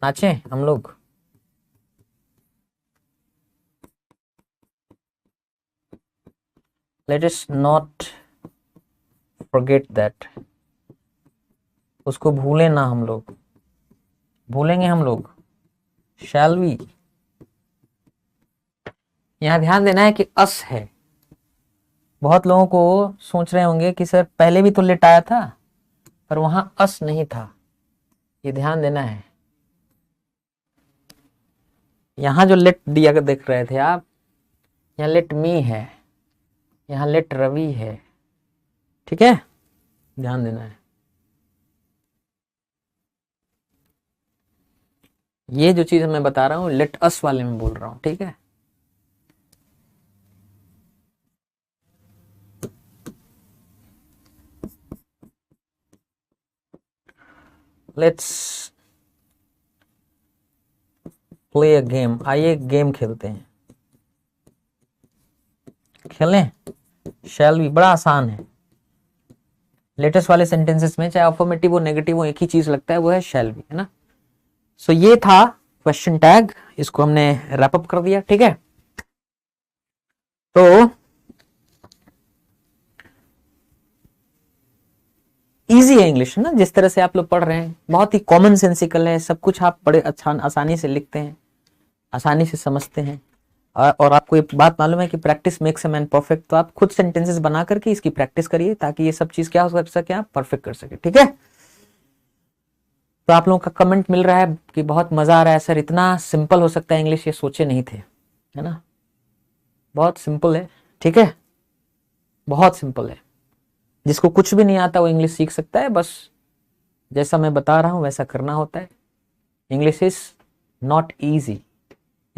नाचें हम लोग। Let us not forget that, उसको भूलें ना हम लोग, भूलेंगे हम लोग, शैल वी। यहां ध्यान देना है कि अस है। बहुत लोगों को सोच रहे होंगे कि सर पहले भी तो लेट आया था पर वहां अस नहीं था, ये ध्यान देना है। यहां जो लेट दिया देख रहे थे आप, यहाँ लेट मी है, यहाँ लेट रवि है, ठीक है, ध्यान देना है। ये जो चीज मैं बता रहा हूं लेट अस वाले में बोल रहा हूं, ठीक है। लेट्स प्ले अ गेम, आइए गेम खेलते हैं, खेलें, शैल बी, बड़ा आसान है। लेटेस्ट वाले सेंटेंसेस में चाहे अफर्मेटिव हो नेगेटिव हो एक ही चीज लगता है, वो है शैल बी, है ना। सो ये था क्वेश्चन टैग, इसको हमने रैप अप कर दिया, ठीक है। तो इजी है इंग्लिश, है ना, जिस तरह से आप लोग पढ़ रहे हैं बहुत ही कॉमन सेंसिकल है, सब कुछ आप बड़े अच्छा आसानी से लिखते हैं, आसानी से समझते हैं। और आपको ये बात मालूम है कि practice makes a man perfect, तो आप खुद सेंटेंसेस बना करके इसकी प्रैक्टिस करिए ताकि ये सब चीज क्या हो सके, आप परफेक्ट कर सके, ठीक है। तो आप लोगों का कमेंट मिल रहा है कि बहुत मजा आ रहा है सर, इतना सिंपल हो सकता है इंग्लिश, ये सोचे नहीं थे, है ना। बहुत सिंपल है, ठीक है, बहुत सिंपल है। जिसको कुछ भी नहीं आता वो इंग्लिश सीख सकता है, बस जैसा मैं बता रहा हूं वैसा करना होता है। English is not easy,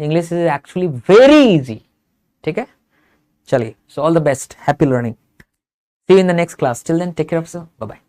English is actually very easy, ठीक है। चलिए, so all the best, happy learning, see you in the next class, till then take care of yourself, bye bye.